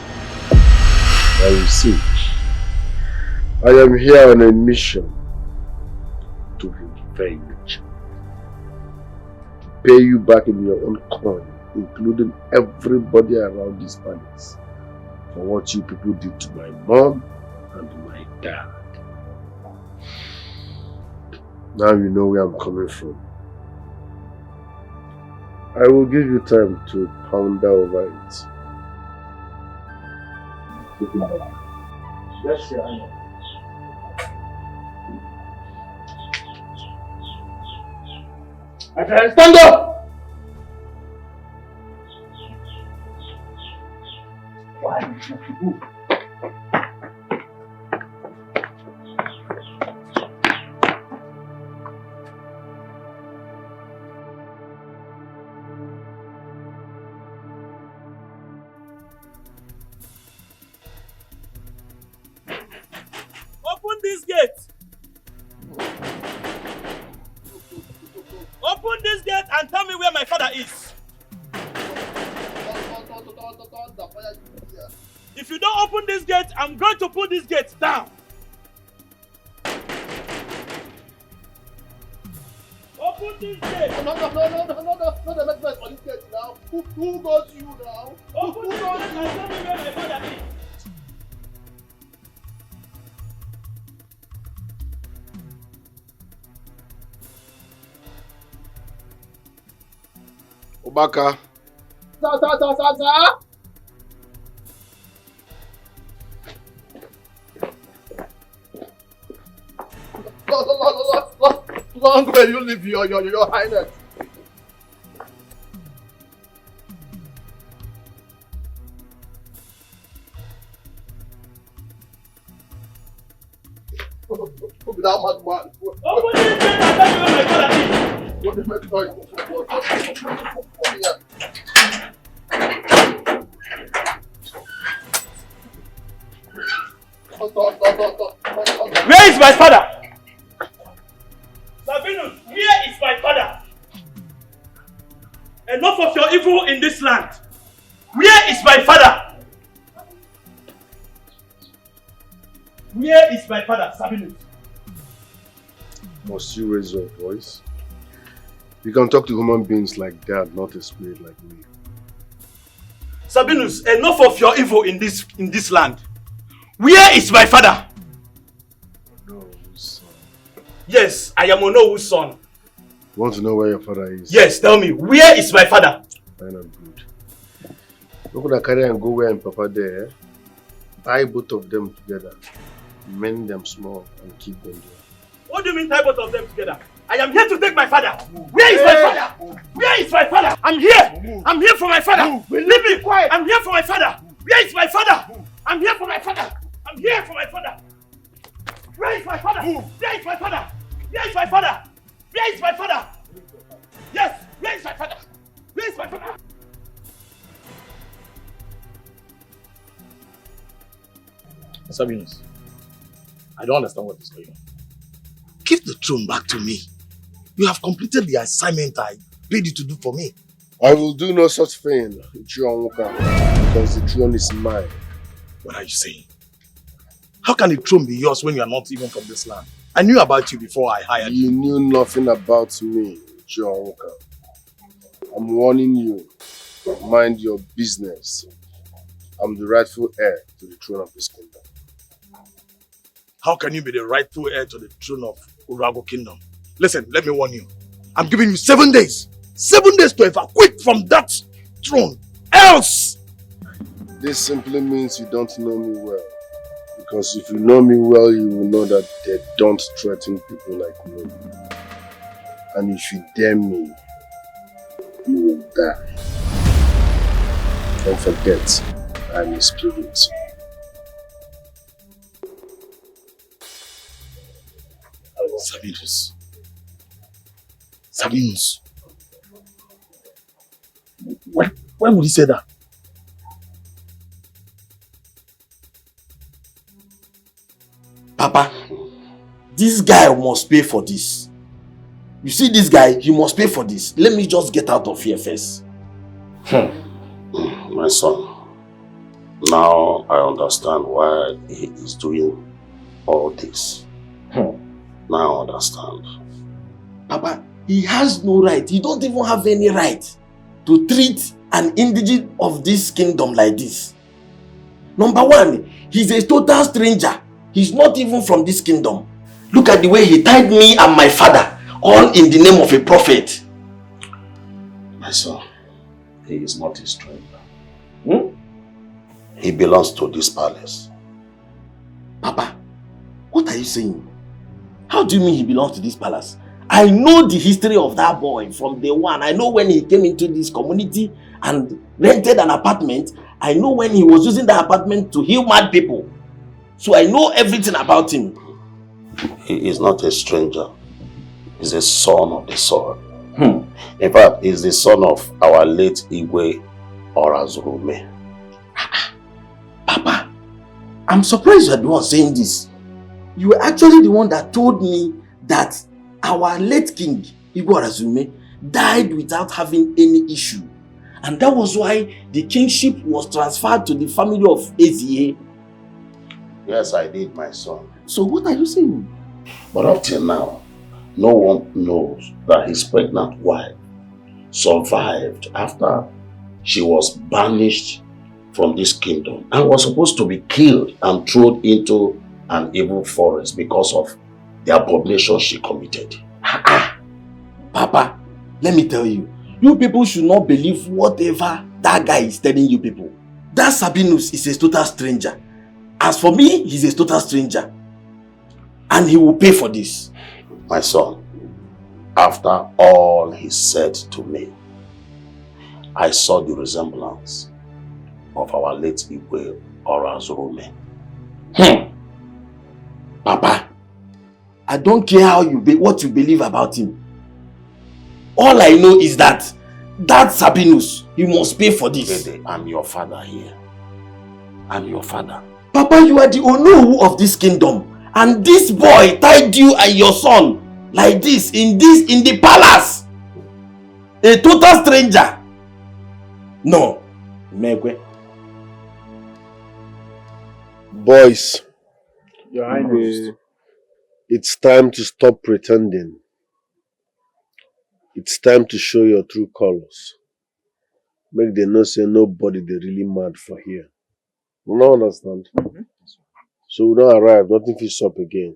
Speaker 11: Now you see, I am here on a mission to revenge. To pay you back in your own coin, including everybody around this palace, for what you people did to my mom and my dad. Now you know where I'm coming from. I will give you time to ponder over it. Yes, Your Honor.
Speaker 5: Stand up! Why did you move?
Speaker 12: Open this gate! Open this gate and tell me where my father is! If you don't open this gate, I'm going to put this gate down! Open this gate!
Speaker 3: No, the message on this gate now. Who goes you now?
Speaker 12: Open this gate and tell me where my father is!
Speaker 3: Obaka.
Speaker 5: Sir.
Speaker 3: Long way you live, your highness. That madman.
Speaker 12: Open this gate and tell me where my father is!
Speaker 3: What the make noise?
Speaker 12: Where is my father? Sabinus, where is my father? Enough of your evil in this land. Where is my father? Where is my father, Sabinus?
Speaker 11: Must you raise your voice? You can talk to human beings like that, not a spirit like me.
Speaker 12: Sabinus, enough of your evil in this land. Where is my father?
Speaker 11: No, son.
Speaker 12: Yes, I am Onowu's son.
Speaker 11: Want to know where your father is?
Speaker 12: Yes, tell me, where is my father?
Speaker 11: Fine and good. We're gonna carry and go where and Papa there. Tie both of them together, mend them small, and keep them there.
Speaker 12: What do you mean tie both of them together? I am here to take my father. Where is my father? Where is my father? I'm here. I'm here for my father. Leave me quiet. I'm here for my father. Where is my father? I'm here for my father. I'm here for my father. Where is my father? Where is my father? Where is my father? Where is my father? Yes, where is my father? Where is my father?
Speaker 5: Sabinus, I don't understand what is going on. Give the throne back to me. You have completed the assignment I paid you to do for me.
Speaker 11: I will do no such thing, Chionwuka, because the throne is mine.
Speaker 5: What are you saying? How can the throne be yours when you are not even from this land? I knew about you before I hired you.
Speaker 11: You knew nothing about me, Chionwuka. I'm warning you, mind your business. I'm the rightful heir to the throne of this kingdom.
Speaker 5: How can you be the rightful heir to the throne of Urago Kingdom? Listen, let me warn you. I'm giving you 7 days. 7 days to evacuate from that throne. Else!
Speaker 11: This simply means you don't know me well. Because if you know me well, you will know that they don't threaten people like me. And if you dare me, you will die. Don't forget, I'm a spirit.
Speaker 5: Sabinus. Sabinus. Why would he say that?
Speaker 10: Papa, this guy must pay for this. You see this guy, he must pay for this. Let me just get out of here first.
Speaker 9: My son, now I understand why he is doing all this. Now I understand.
Speaker 10: Papa, he has no right. He don't even have any right to treat an indigent of this kingdom like this. Number one, he's a total stranger. He's not even from this kingdom. Look at the way he tied me and my father, all in the name of a prophet.
Speaker 9: My son, he is not a stranger. He belongs to this palace.
Speaker 10: Papa, what are you saying? How do you mean he belongs to this palace? I know the history of that boy from day one. I know when he came into this community and rented an apartment. I know when he was using the apartment to heal mad people. So I know everything about him.
Speaker 9: He is not a stranger. He's a son of the soil. In fact, he's the son of our late Igwe Orazurume.
Speaker 10: Papa, I'm surprised you are the one saying this. You were actually the one that told me that our late king, Igwe Orazurume, died without having any issue. And that was why the kingship was transferred to the family of Ezie.
Speaker 9: Yes, I did, my son.
Speaker 10: So what are you saying?
Speaker 9: But up till now, no one knows that his pregnant wife survived after she was banished from this kingdom and was supposed to be killed and thrown into an evil forest because of the abomination she committed.
Speaker 10: Papa, let me tell you, you people should not believe whatever that guy is telling you people. That Sabinus is a total stranger. As for me, he's a total stranger. And he will pay for this.
Speaker 9: My son, after all he said to me, I saw the resemblance of our late Igwe Orazurume.
Speaker 10: Papa, I don't care how what you believe about him. All I know is that Sabinus, he must pay for this.
Speaker 9: Dede, I'm your father here. I'm your father.
Speaker 10: Papa, you are the Onowu of this kingdom. And this boy tied you and your son like this in the palace. A total stranger. No. Megwe.
Speaker 11: Boys, Your Highness, it's time to stop pretending. It's time to show your true colors. Make them know say nobody they really mad for here. You don't understand? So we don't arrive, nothing feels up again.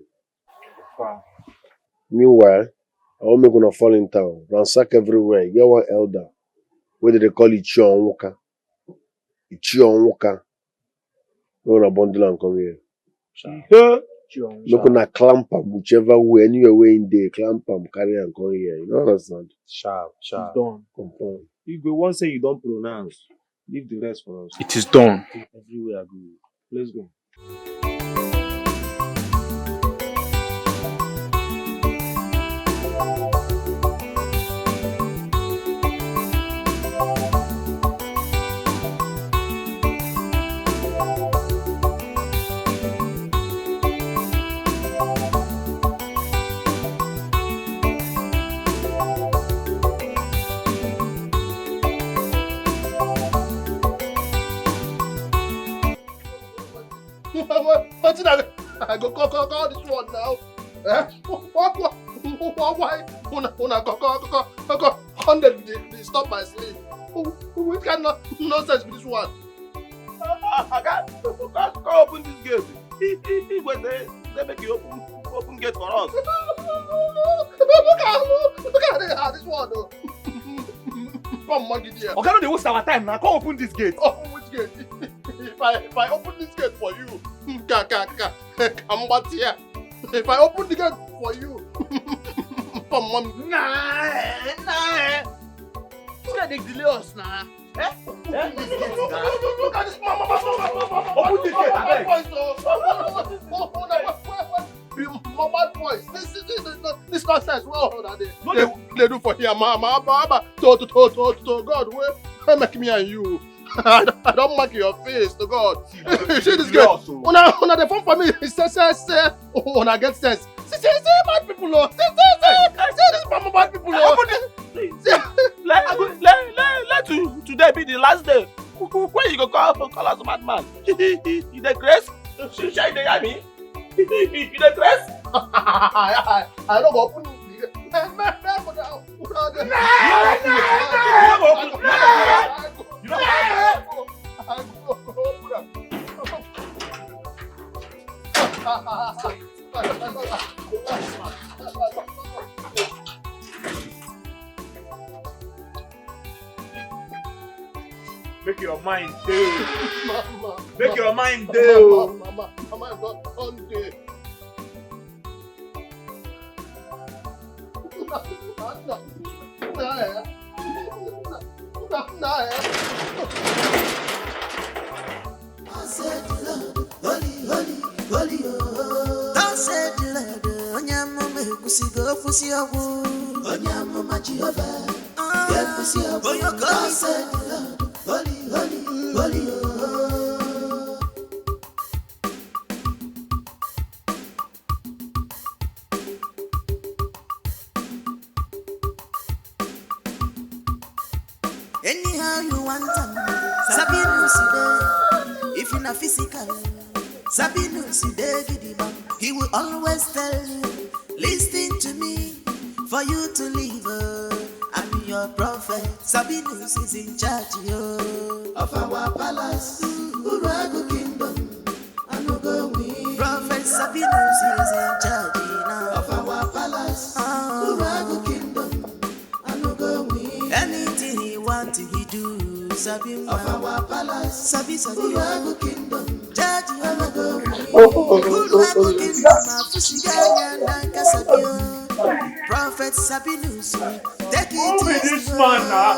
Speaker 6: Wow.
Speaker 11: Meanwhile, I won't make una fall in town. Ransack everywhere. Get one elder. Where they call it Chionwuka. Chionwuka. No una bundle and come here. Make una clamp am whichever way, anywhere way in there, clamp am, carry and come here. You don't understand?
Speaker 12: Sharp.
Speaker 6: It's done.
Speaker 11: Confirm.
Speaker 6: If we want say you don't pronounce, leave the rest for us.
Speaker 12: It is done.
Speaker 6: Everywhere I go. Let's go.
Speaker 3: What I go call this one now? Eh? Why? Una go they stop my sleep. Which kind of nonsense with this one?
Speaker 12: I can't open this gate. When they make you open gate for us.
Speaker 3: Look at this one. Come monkey there.
Speaker 12: Okay, no, they waste our time now. Come open this gate.
Speaker 3: Open which gate? If I open this gate for you, come back here. If I open the gate for you, come on.
Speaker 12: Nah. This guy they delay us now. Eh?
Speaker 3: Look at this mama.
Speaker 12: Open this gate,
Speaker 3: My voice, mama voice. This nonsense. What they do for here, mama. To God, where make me and you. I don't mark your face to God. See this girl. When they phone for me, he says, when I get sense. See, bad people, Lord. See, this mama bad people, Lord.
Speaker 12: Let today be the last day. Where you go call us madman? You the grace? She shine the army. You the grace?
Speaker 3: I don't go open.
Speaker 12: Make your mind do. Make your mind do.
Speaker 3: Mama, I'm not on day.
Speaker 7: Anyhow you want them, Sabinus today. If in a physical, Sabinus today, he will always tell you, listen to me, for you to live. I'm your prophet. Sabinus is in charge of our palace, Urago kingdom. I'm going. Prophet Sabinus is in charge now of our palace, Urago kingdom. I'm going. Anything he want, he do. Sabi of our palace, Sabi Urago kingdom. Judge Urago kingdom. Fusiganya nanka Sabio. Prophet Sabinus, take it easy. This man now.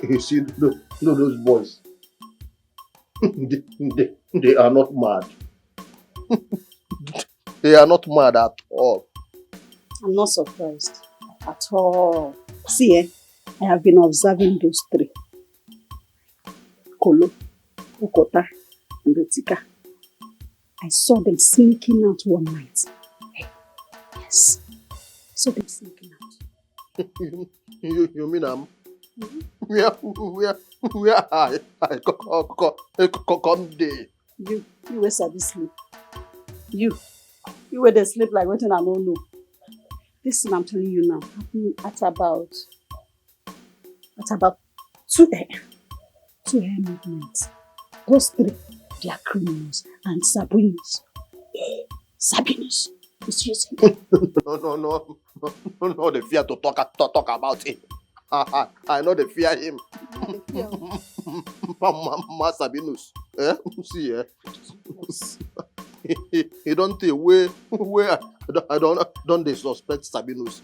Speaker 11: You see, those boys. they are not mad.
Speaker 3: They are not mad at all.
Speaker 8: I'm not surprised at all. See, I have been observing those three. Kolo, Ukota, and Rutika. I saw them sneaking out one night. Yes, I saw them sneaking out.
Speaker 3: You mean Where I come there.
Speaker 8: You were sabi sleep. You were there sleep like waiting I don't know. This thing I'm telling you now happened at about 2 a.m. 2 a.m. midnight. Those three, they are criminals. And Sabinus is using them.
Speaker 3: No, the fear to talk about him. I know the fear him. Sabinus. See, he don't think where I don't they suspect Sabinus.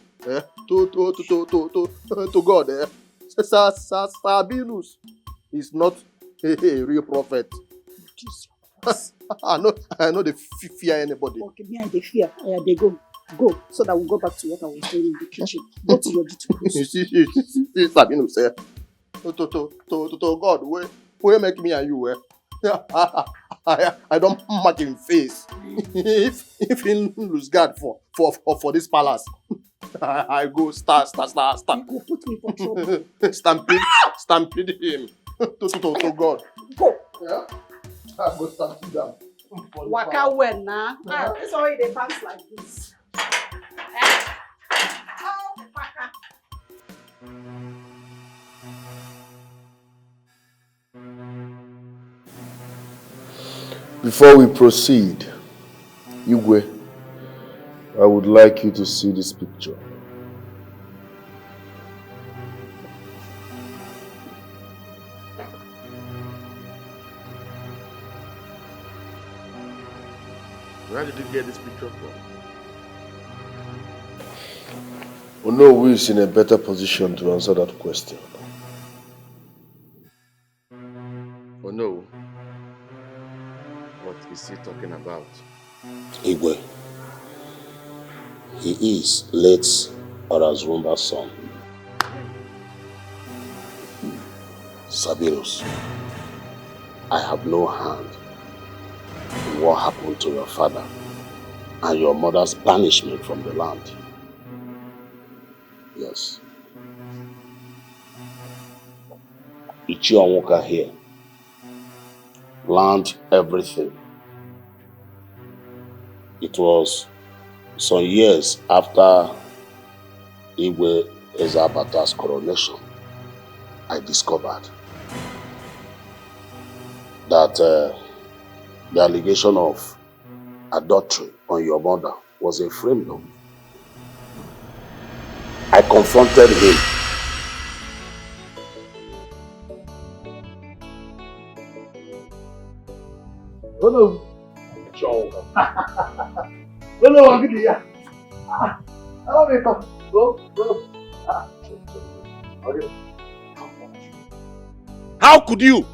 Speaker 3: To God, Sabinus is not a real prophet. I know they fear anybody.
Speaker 8: Okay, me I they fear. They go, so that we'll go back to what I was doing in the kitchen. Go to your duty post.
Speaker 3: You see, Sabinus, to God, where make me and you, I don't mark him face. If he lose guard for this palace, I go start.
Speaker 8: You go put me for trouble.
Speaker 3: stampede him to God.
Speaker 8: Go.
Speaker 3: Yeah, I go stampede down.
Speaker 8: Waka well now. It's already they bounce like this.
Speaker 11: Before we proceed, Igwe, I would like you to see this picture.
Speaker 3: Where did you get this picture from?
Speaker 11: Ono is in a better position to answer that question.
Speaker 3: Oh no. What is he talking about?
Speaker 9: Igwe. He is late Orazumba's son. Sabinus, I have no hand in what happened to your father and your mother's banishment from the land. Yes. Ichionwoka here learned everything. It was some years after Igwe Ezabata's coronation, I discovered that the allegation of adultery on your mother was a framed one. I confronted him.
Speaker 5: Hello. Hello, I'm here. Hello, Nico. Go. Okay.
Speaker 4: How could you?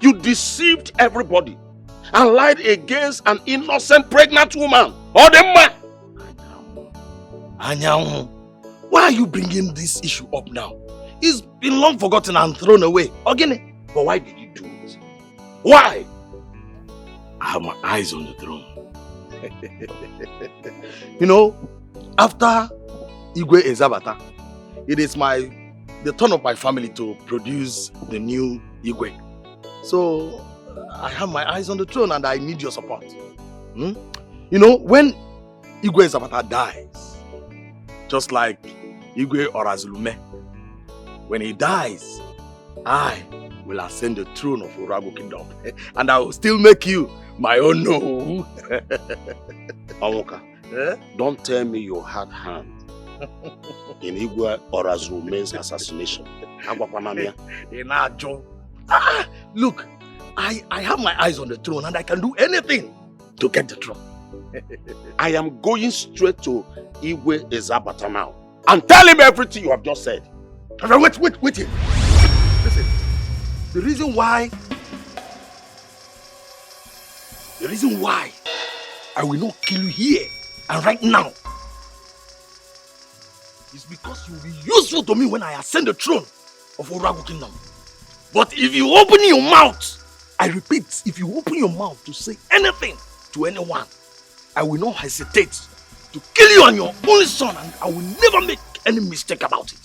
Speaker 4: You deceived everybody and lied against an innocent pregnant woman. Or the man.
Speaker 12: Anyanwu, why are you bringing this issue up now? It's been long forgotten and thrown away. Again,
Speaker 4: but why did you do it? Why?
Speaker 12: I have my eyes on the throne. You know, after Igwe Ezabata, it is the turn of my family to produce the new Igwe. So, I have my eyes on the throne and I need your support. You know, when Igwe Ezabata dies, just like Igwe Orazulume, when he dies, I will ascend the throne of Urago Kingdom and I will still make you my own no.
Speaker 9: Awoka, don't tell me you had hand in Igwe Orazulume's assassination.
Speaker 12: Look, I have my eyes on the throne and I can do anything to get the throne.
Speaker 4: I am going straight to Igwe Ezabata now and tell him everything you have just said.
Speaker 12: Wait. Listen, the reason why I will not kill you here and right now is because you will be useful to me when I ascend the throne of Urago Kingdom. But if you open your mouth, I repeat, if you open your mouth to say anything to anyone, I will not hesitate to kill you and your only son, and I will never make any mistake about it.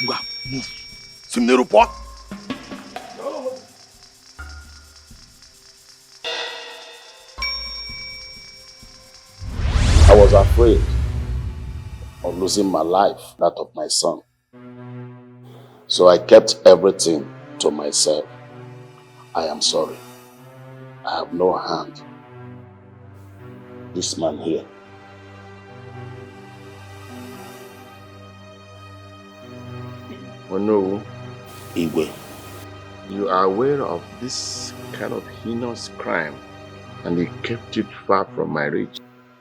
Speaker 5: Move. See me report.
Speaker 9: I was afraid of losing my life, that of my son. So I kept everything to myself. I am sorry. I have no hand. This man here.
Speaker 11: Oh no.
Speaker 9: Igwe.
Speaker 11: You are aware of this kind of heinous crime and you kept it far from my reach.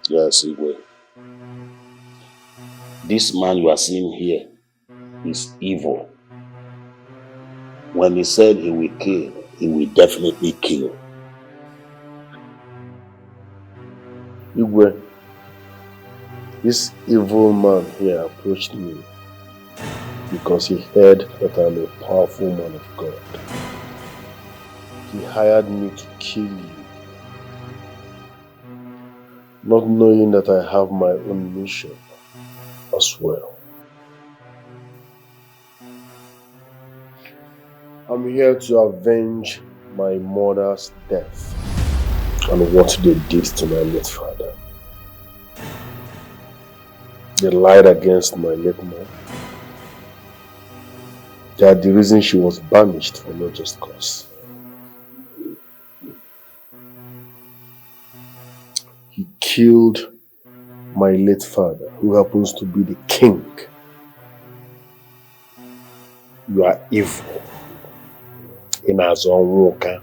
Speaker 9: Yes, Igwe. This man you are seeing here is evil. When he said he will kill, he will definitely kill.
Speaker 11: Igwe, this evil man here approached me because he heard that I'm a powerful man of God. He hired me to kill you, not knowing that I have my own mission as well. I'm here to avenge my mother's death and what they did to my late father. They lied against my late mom. They are the reason she was banished for no just cause. He killed my late father, who happens to be the king. You are evil. In our own worker,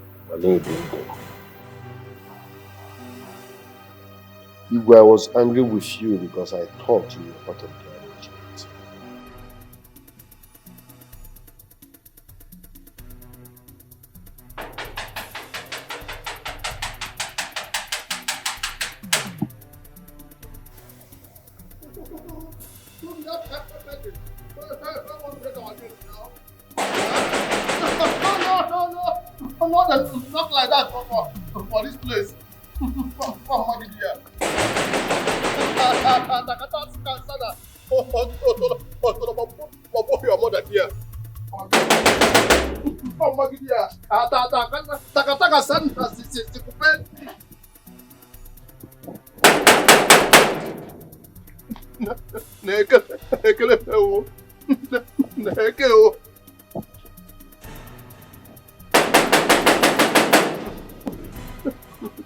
Speaker 11: Igwe, I was angry with you because I thought you were part of the arrangement.
Speaker 3: Not like that for this place. Your mother here.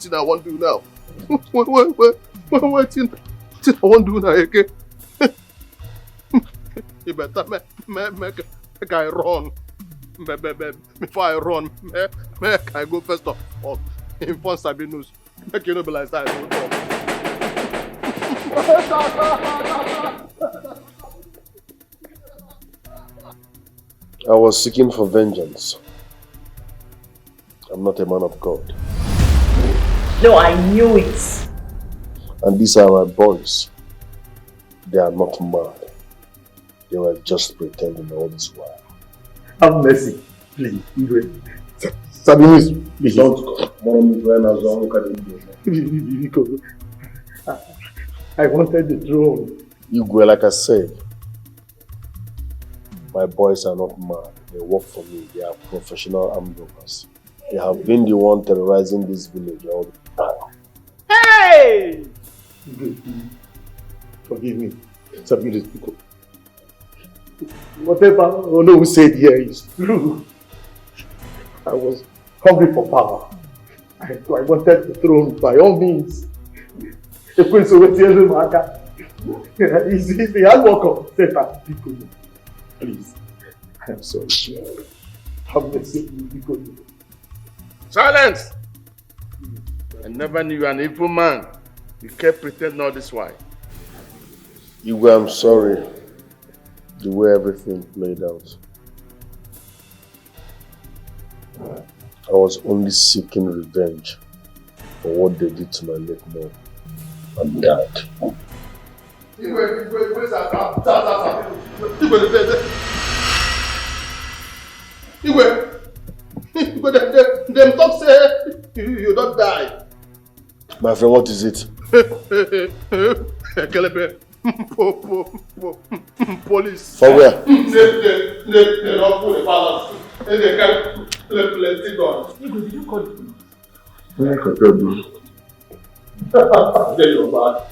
Speaker 3: What I want to do now? What I want to do now, okay? You better make I run. Before I run, make I go first of all. Inform Sabinus. Make you know be like that.
Speaker 11: I was seeking for vengeance. I'm not a man of God.
Speaker 1: No, I knew it.
Speaker 11: And these are my boys. They are not mad. They were just pretending all this while.
Speaker 12: Have mercy, please. Sabinus, please.
Speaker 11: Don't go.
Speaker 12: Because I wanted the throne.
Speaker 11: Igwe, like I said, my boys are not mad. They work for me. They are professional armed robbers. They have been the one terrorizing this village all the time.
Speaker 12: Hey! Forgive me, Sabinus, because whatever Ono said here is true. I was hungry for power. I wanted the throne by all means. It's the hard work of Satan, people. Please, I am sorry. Have mercy, people.
Speaker 3: Silence! I never knew you were an evil man. You kept pretending all this while.
Speaker 11: Igwe, I'm sorry. The way everything played out. I was only seeking revenge for what they did to my late mom and dad.
Speaker 3: Them talk say you don't die.
Speaker 11: My friend, what is it?
Speaker 3: Kelepe,
Speaker 5: Police.
Speaker 9: For where?
Speaker 5: They don't put the palace. They can plenty guns.
Speaker 2: Did you call the police?
Speaker 9: I can tell you.
Speaker 5: They go back.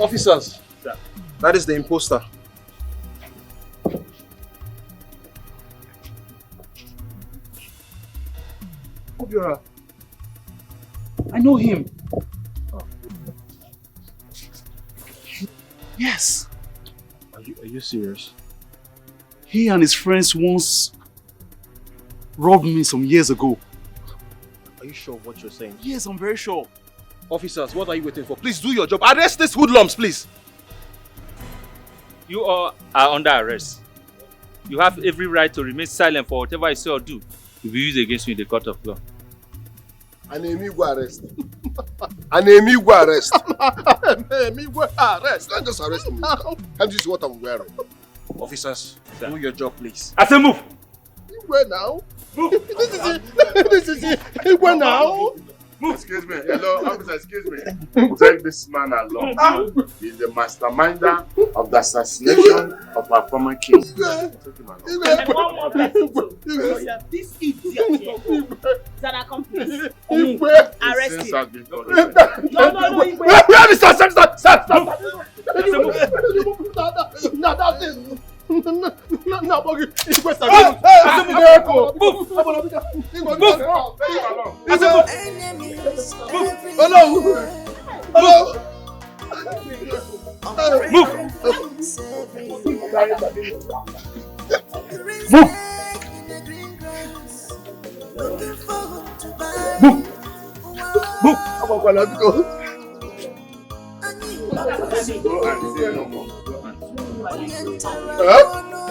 Speaker 6: Officers, that is the imposter. Obiora, I know him. Yes. Are you serious? He and his friends once robbed me some years ago.
Speaker 5: Are you sure of what you're saying?
Speaker 6: Yes, I'm very sure. Officers, what are you waiting for? Please do your job. Arrest these hoodlums, please.
Speaker 13: You all are under arrest. You have every right to remain silent for whatever I say or do will be used against you in the court of law.
Speaker 11: An amigo arrest. An amigo arrest.
Speaker 5: Amigo arrest.
Speaker 11: Don't just arrest me. Can't you see what I'm wearing?
Speaker 6: Officers, do your job, please.
Speaker 13: I say move!
Speaker 11: You wear now?
Speaker 13: Move!
Speaker 5: This is it. You wear now?
Speaker 14: Excuse me. Hello, officer, excuse me. Take this man along. He's the masterminder of the assassination of our former king. Take him along.
Speaker 2: And one more person too. This idiot here is an accomplice. Arrest
Speaker 14: Since
Speaker 2: him.
Speaker 14: I've been told.
Speaker 2: No,
Speaker 5: Where is stop.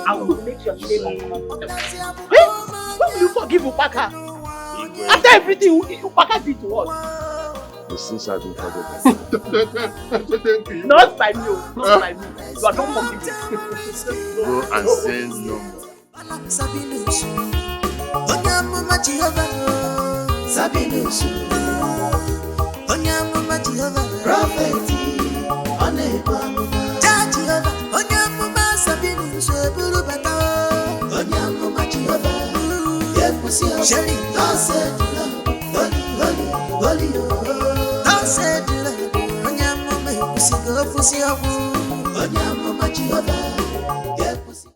Speaker 2: I will make your name. Why will you forgive Upaka? After everything Upaka did to us.
Speaker 14: Since I've been forgiven.
Speaker 2: Not by me, not by me. You are not forgiven.
Speaker 14: Go and send no more.
Speaker 7: Sabinus, Onyamuma Jehovah, Sabinus, Onyamuma Jehovah, Prophet, Onebamuma, Jehovah, Onyamuma Sabinus, Burubata, Onyamuma Jehovah, Yepusia, Shelly, Dosset, Holy, Dosset, Onyamuma Pusigo, Pusia, Onyamuma Jehovah.